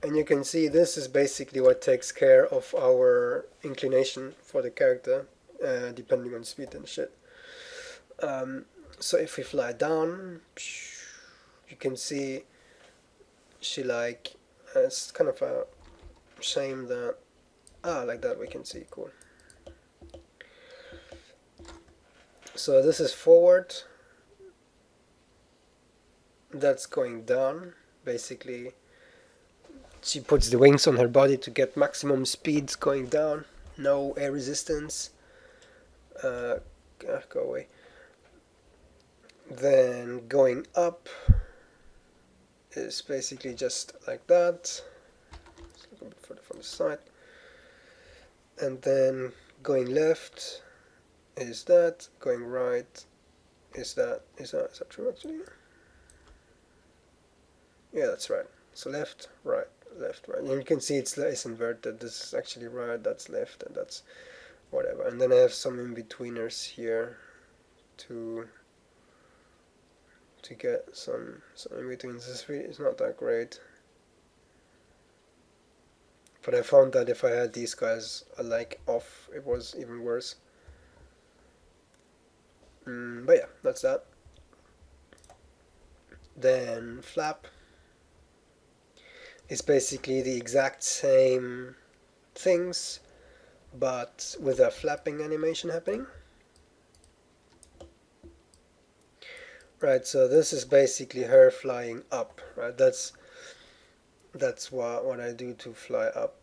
And you can see this is basically what takes care of our inclination for the character, depending on speed and shit. So if we fly down, you can see she like, it's kind of a shame that, like that we can see, cool. So this is forward, that's going down. Basically, she puts the wings on her body to get maximum speed going down, no air resistance. Go away. Then going up is basically just like that. Let's look a bit further from the side. And then going left is that, going right is that. Is that true actually? Yeah, that's right. So left, right, left, right. And you can see it's inverted. This is actually right, that's left, and that's whatever. And then I have some in-betweeners here. to get some in between. It's not that great. But I found that if I had these guys like off, it was even worse. But yeah, that's that. Then flap is basically the exact same things, but with a flapping animation happening. Right, so this is basically her flying up, right? That's what I do to fly up.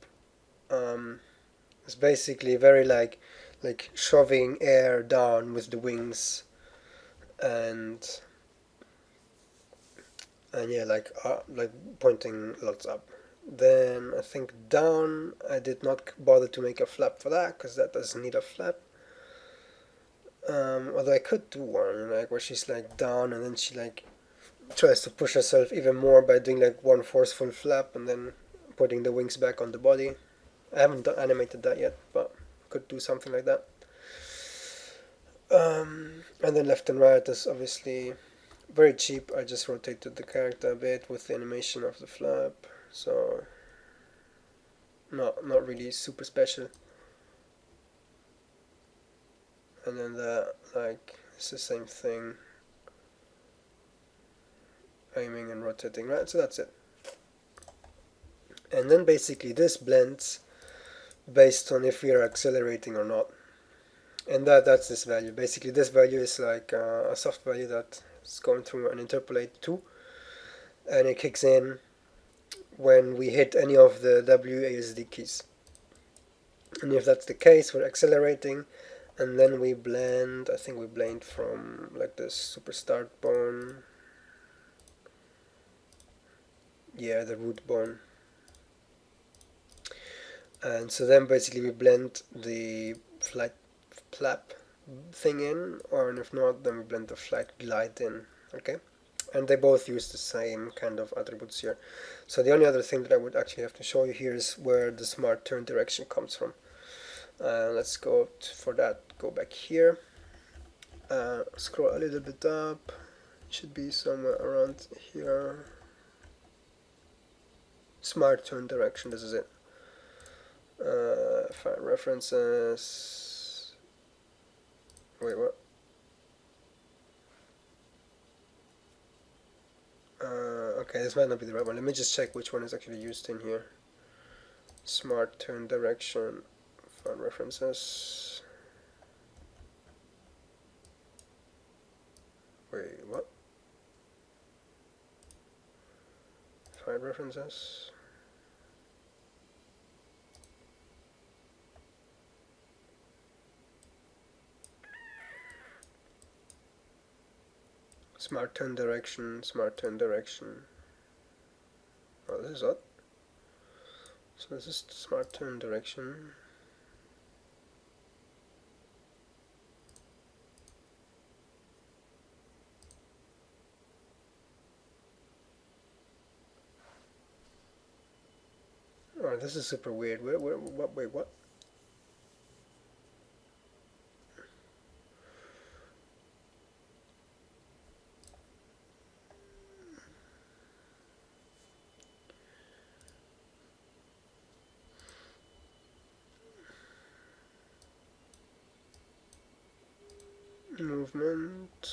It's basically very like shoving air down with the wings, and yeah, like pointing lots up. Then I think down, I did not bother to make a flap for that because that doesn't need a flap. Although I could do one like where she's like down and then she like tries to push herself even more by doing like one forceful flap and then putting the wings back on the body. I haven't animated that yet, but could do something like that. And then left and right is obviously very cheap. I just rotated the character a bit with the animation of the flap, so not really super special. And then it's the same thing, aiming and rotating, right? So that's it. And then basically this blends based on if we are accelerating or not. And that's this value. Basically this value is like a soft value that's going through an interpolate 2, and it kicks in when we hit any of the WASD keys. And if that's the case, we're accelerating, and then we blend. I think we blend from like this super start bone. Yeah, the root bone. And so then basically we blend the flight flap thing in, or if not, then we blend the flight glide in. Okay, and they both use the same kind of attributes here. So the only other thing that I would actually have to show you here is where the smart turn direction comes from. Let's go for that. Go back here. Scroll a little bit up. It should be somewhere around here. Smart turn direction. This is it. Find references. Wait, what? Okay, this might not be the right one. Let me just check which one is actually used in here. Smart turn direction. Find references. Wait, what? Find references. Smart turn direction, smart turn direction. Oh, this is odd. So this is smart turn direction. Oh, this is super weird. Wait, what? Movement.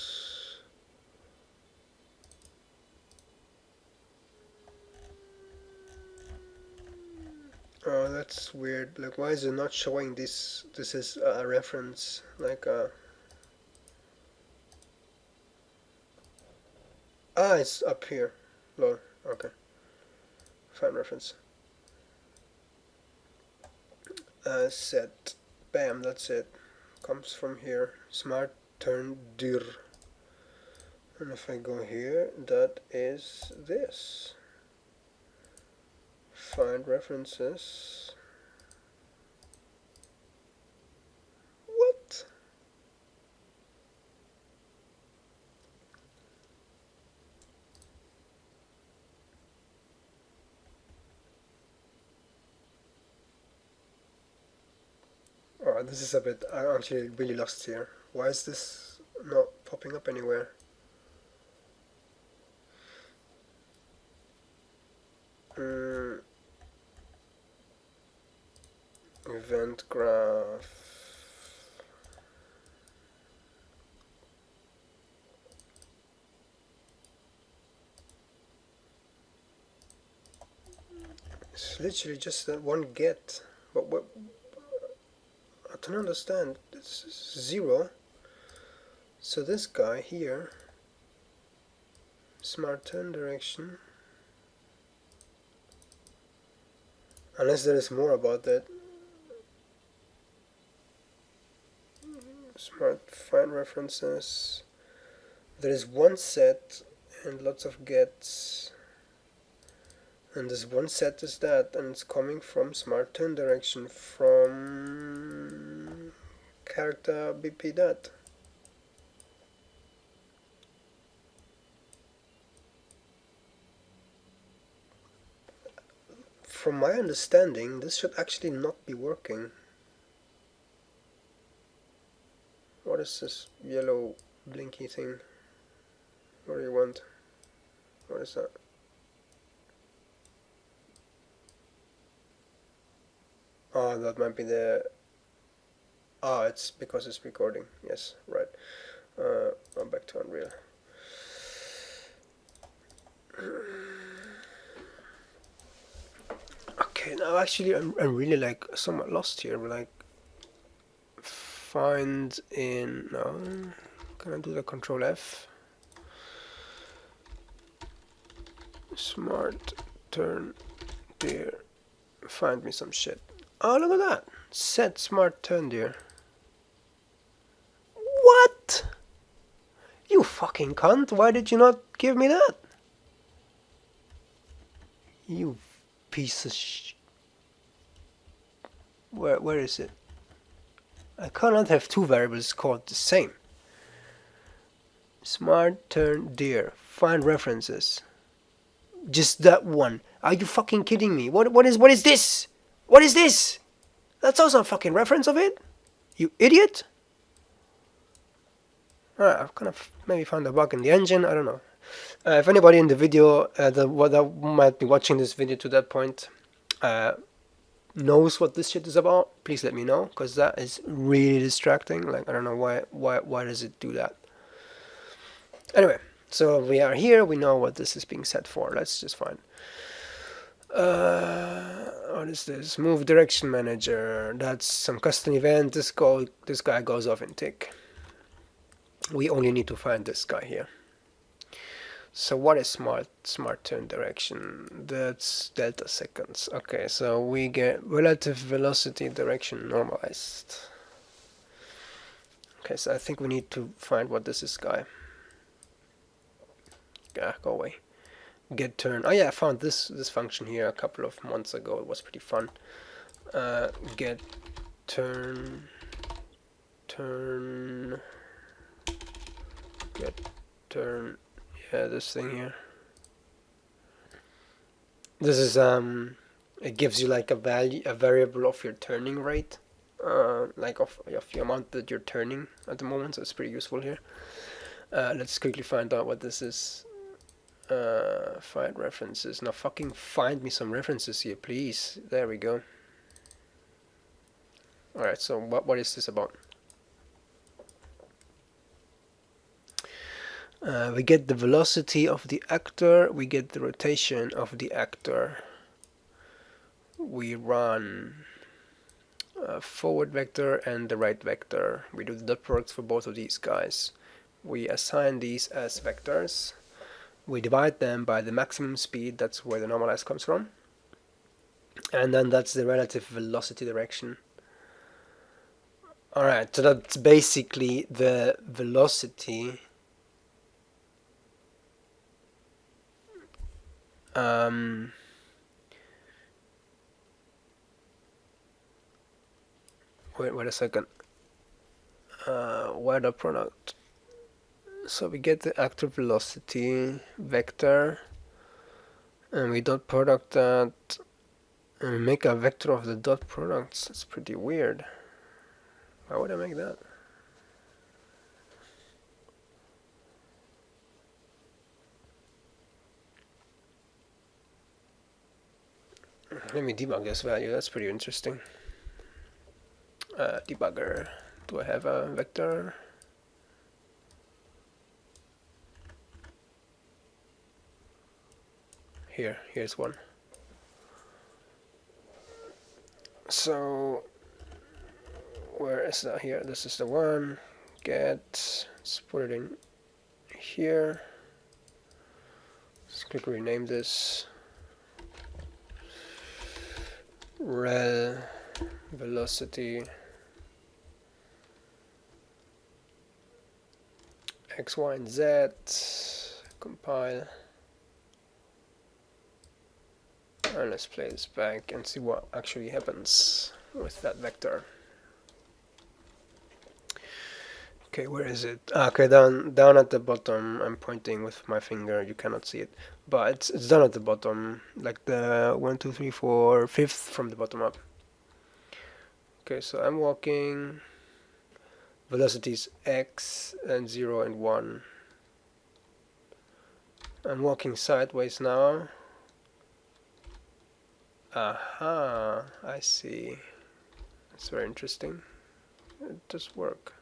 Oh, that's weird. Like, why is it not showing this? This is a reference. Like, it's up here. Lol. Okay. Find reference. Set. Bam, that's it. Comes from here. Smart turn dir. And if I go here, that is this. Find references. What? Oh, this is a bit. I'm actually really lost here. Why is this not popping up anywhere. Event graph. It's literally just that one get. But what? I don't understand. It's 0. So this guy here, smart turn direction. Unless there is more about that. Smart find references. There is one set and lots of gets. And this one set is that, and it's coming from smart turn direction from character BP that. From my understanding, this should actually not be working. What is this yellow blinky thing? What do you want? What is that? Oh, that might be the... Ah, it's because it's recording. Yes, right. I'm back to Unreal. Okay, now actually I'm really like somewhat lost here. Like, find in... No. Can I do the Control F? Smart turn deer. Find me some shit. Oh, look at that. Set smart turn deer. What? You fucking cunt. Why did you not give me that? You piece of sh... Where is it? I cannot have two variables called the same. Smart turn deer. Find references. Just that one. Are you fucking kidding me? What is this? What is this? That's also a fucking reference of it? You idiot? Alright, I've kind of maybe found a bug in the engine, I don't know. If anybody in the video that might be watching this video to that point knows what this shit is about, please let me know, because that is really distracting. Like, I don't know why does it do that. Anyway, so we are here, we know what this is being set for. Let's just find. What is this? Move direction manager. That's some custom event. This guy goes off in tick. We only need to find this guy here. So what is smart turn direction? That's delta seconds. Okay, so we get relative velocity direction normalized. Okay, so I think we need to find what this is, guy. Yeah, go away. Get turn. Oh yeah, I found this function here a couple of months ago. It was pretty fun. Get turn. Get turn. Yeah, this thing here. This is it gives you like a variable of your turning rate, like of the amount that you're turning at the moment. So it's pretty useful here. Let's quickly find out what this is. Find references. Now fucking find me some references here, please. There we go. Alright, so what is this about? We get the velocity of the actor, we get the rotation of the actor. We run forward vector and the right vector. We do the dot products for both of these guys. We assign these as vectors. We divide them by the maximum speed, that's where the normalized comes from. And then that's the relative velocity direction. Alright, so that's basically the velocity wait a second. Where the product? So we get the actor velocity vector, and we dot product that, and we make a vector of the dot products. That's pretty weird. Why would I make that? Let me debug this value, that's pretty interesting. Debugger, do I have a vector? Here's one. So where is that? Here, this is the one. Get, let's put it in here. Let's quickly rename this rel velocity x, y, and z. Compile. And let's play this back and see what actually happens with that vector. Okay, where is it? Okay, down at the bottom. I'm pointing with my finger. You cannot see it, but it's down at the bottom, like the 1, 2, 3, 4, fifth from the bottom up. Okay, so I'm walking. Velocities x and 0 and 1. I'm walking sideways now. Aha, I see. That's very interesting. It does work.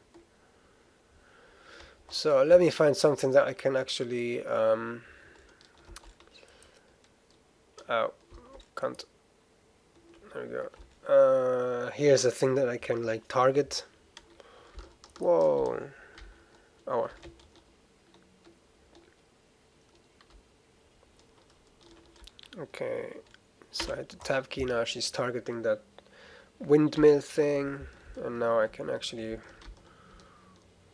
So let me find something that I can actually oh, can't. There we go. Here's a thing that I can like target. Whoa. Oh. Okay. So I hit the tab key now. She's targeting that windmill thing, and now I can actually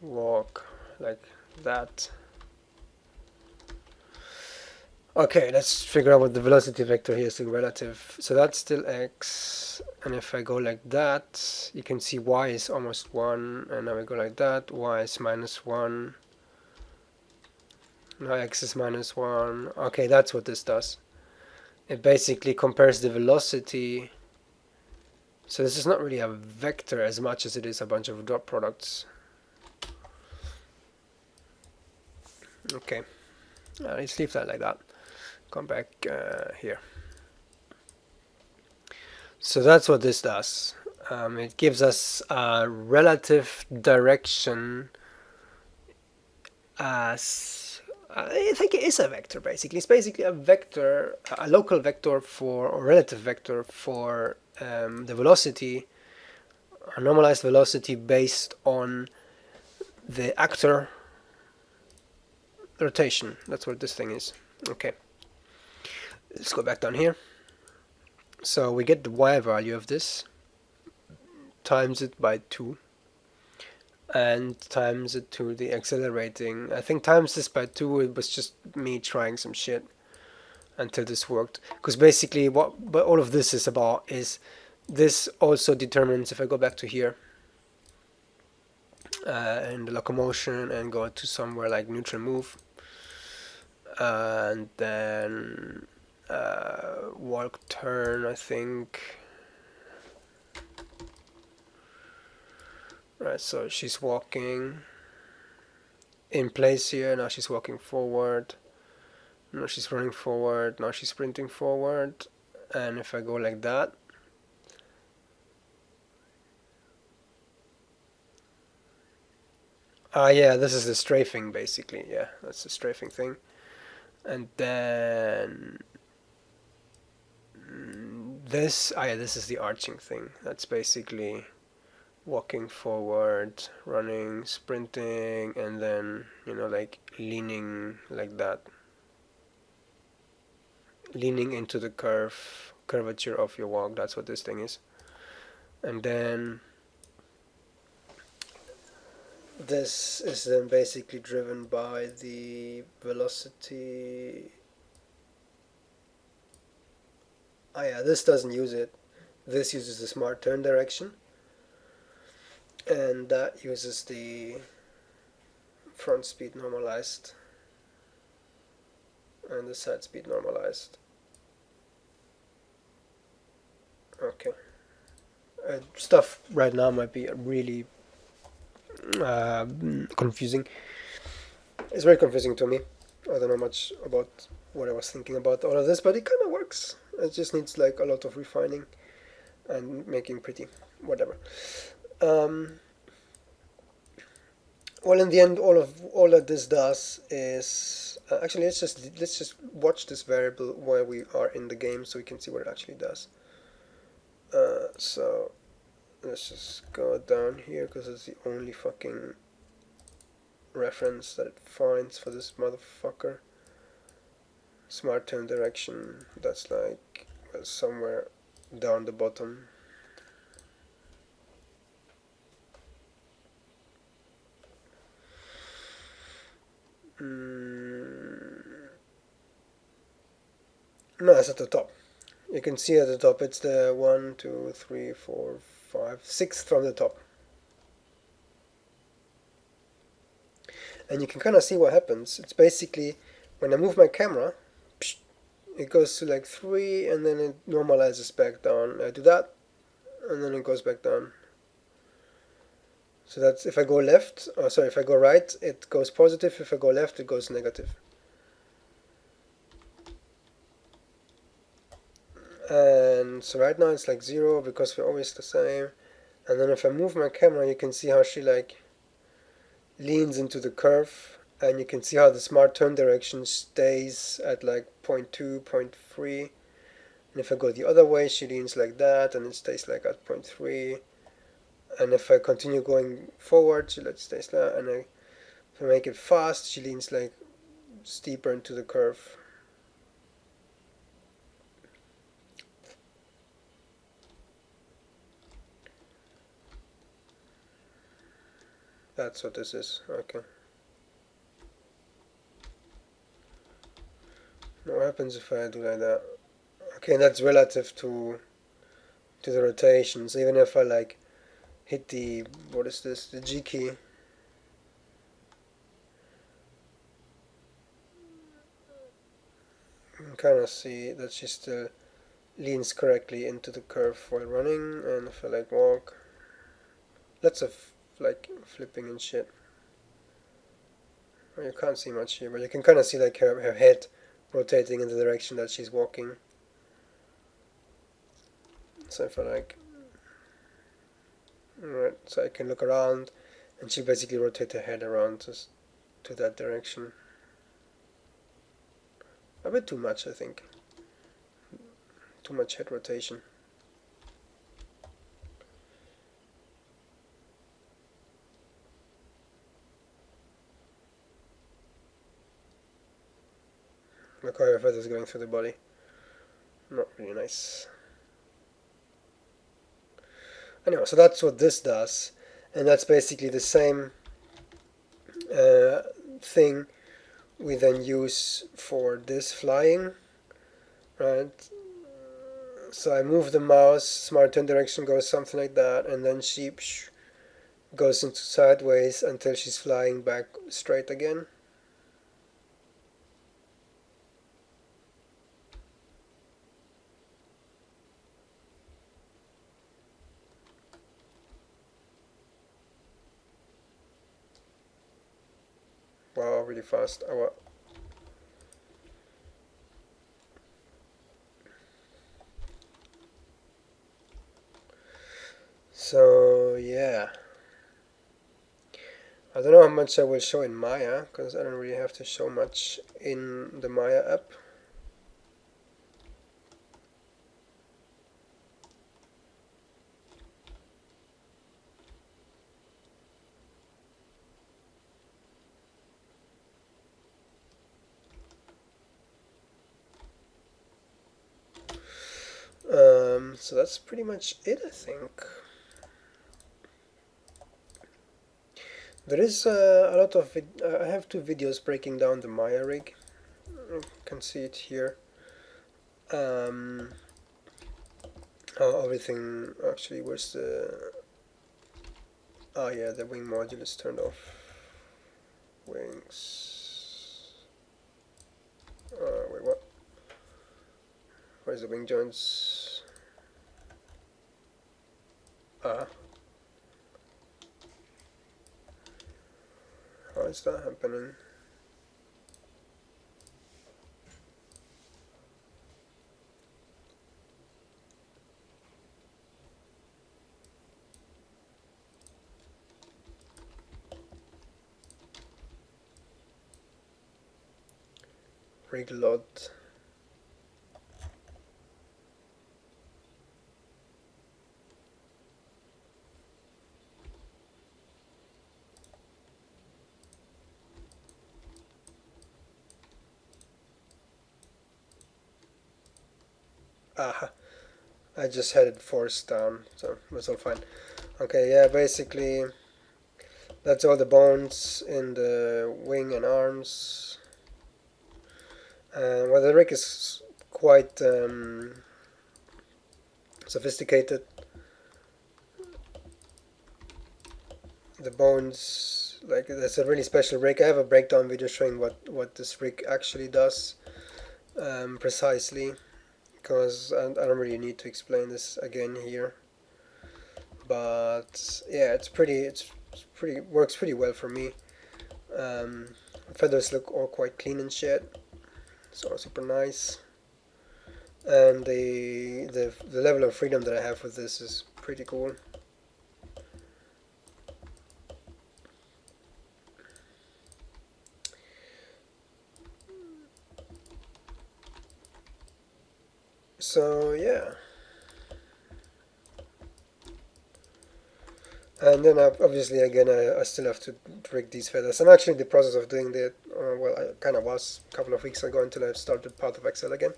walk like that. Okay, let's figure out what the velocity vector here is, the relative. So that's still x, and if I go like that, you can see y is almost 1, and now we go like that, y is minus 1, now x is minus 1. Okay, that's what this does. It basically compares the velocity. So this is not really a vector as much as it is a bunch of dot products. Okay, let's leave that like that. Come back here. So that's what this does. It gives us a relative direction as I think it is a vector basically. It's basically a vector, a local vector for, or relative vector for the velocity, a normalized velocity based on the actor rotation. That's what this thing is. Okay. Let's go back down here. So we get the y value of this, times it by 2, and times it to the accelerating. I think times this by 2, it was just me trying some shit until this worked. Because basically what all of this is about is this also determines, if I go back to here, in the locomotion and go to somewhere like neutral move, and then walk turn, I think. Right, so she's walking in place here, now she's walking forward, now she's running forward, now she's sprinting forward, and if I go like that, yeah, this is the strafing basically, yeah, that's the strafing thing. And then this, yeah, this is the arching thing. That's basically walking forward, running, sprinting, and then, you know, like leaning like that. Leaning into the curvature of your walk, that's what this thing is. And then this is then basically driven by the velocity. Oh yeah, this doesn't use it. This uses the smart turn direction, and that uses the front speed normalized and the side speed normalized. Okay. Stuff right now might be really confusing. It's very confusing to me. I don't know much about what I was thinking about all of this, but it kind of works. It just needs like a lot of refining and making pretty, whatever. Um, well, in the end, all that this does is actually let's just watch this variable while we are in the game, so we can see what it actually does. So let's just go down here because it's the only fucking reference that it finds for this motherfucker. Smart turn direction. That's like somewhere down the bottom. No, it's at the top. You can see at the top. It's the 1, 2, 3, 4, 5, 6th from the top. And you can kind of see what happens. It's basically when I move my camera, it goes to like 3 and then it normalizes back down. I do that and then it goes back down. So that's if I go left, oh sorry, if I go right, it goes positive. If I go left, it goes negative. And so right now it's like 0 because we're always the same. And then if I move my camera, you can see how she like leans into the curve, and you can see how the smart turn direction stays at like 0.2, 0.3. And if I go the other way, she leans like that, and it stays like at 0.3. And if I continue going forward, she stays there. And if I make it fast, she leans like steeper into the curve. That's what this is. Okay. Now what happens if I do like that? Okay, and that's relative to the rotations. Even if I like hit the, what is this, the G key, you can kind of see that she still leans correctly into the curve while running. And if I like walk, lots of like flipping and shit. Well, you can't see much here, but you can kind of see like her head rotating in the direction that she's walking. So if I like, alright, so I can look around, and she basically rotates her head around to that direction. A bit too much, I think. Too much head rotation. Look how her feathers going through the body. Not really nice. Anyway, so that's what this does, and that's basically the same uh, thing we then use for this flying, right? So I move the mouse, smart turn direction goes something like that, and then she goes into sideways until she's flying back straight again. Wow, really fast. Oh, wow. So yeah, I don't know how much I will show in Maya because I don't really have to show much in the Maya app. So that's pretty much it, I think. There is a lot of I have 2 videos breaking down the Maya rig. You can see it here. How everything actually was the. Oh yeah, the wing module is turned off. Wings. Wait, what? Where's the wing joints? Ah. How is that happening? rig load. Aha, I just had it forced down, so it was all fine. Okay, yeah, basically that's all the bones in the wing and arms. Well, the rig is quite sophisticated. The bones, like, that's a really special rig. I have a breakdown video showing what this rig actually does precisely, because I don't really need to explain this again here. But yeah, it's pretty works pretty well for me. Um, Feathers look all quite clean and shit, so super nice. And the level of freedom that I have with this is pretty cool. So yeah. And then obviously again I still have to rig these feathers. I'm actually in the process of doing that. Well, I kind of was a couple of weeks ago until I started Path of Excel again.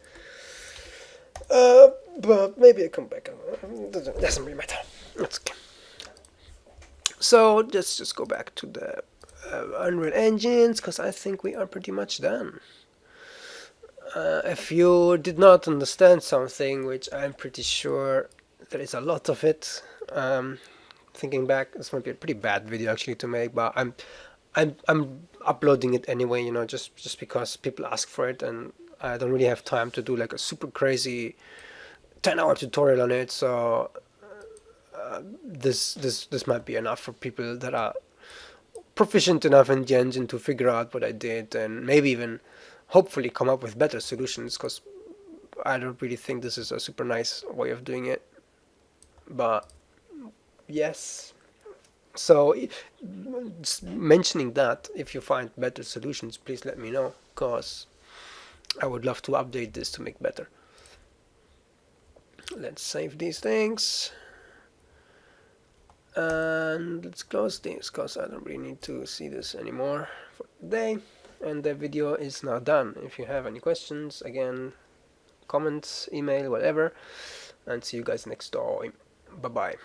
But maybe I come back. Doesn't really matter. That's okay. So let's just go back to the Unreal Engines, because I think we are pretty much done. If you did not understand something, which I'm pretty sure there is a lot of it, thinking back, this might be a pretty bad video actually to make, but I'm uploading it anyway, just because people ask for it, and I don't really have time to do like a super crazy 10-hour tutorial on it. So this might be enough for people that are proficient enough in the engine to figure out what I did, and maybe even hopefully come up with better solutions, because I don't really think this is a super nice way of doing it. But yes, so mentioning that, if you find better solutions, please let me know, because I would love to update this to make better. Let's save these things. And let's close this, because I don't really need to see this anymore for today. And the video is now done. If you have any questions, again, comments, email, whatever. And see you guys next time. Bye bye.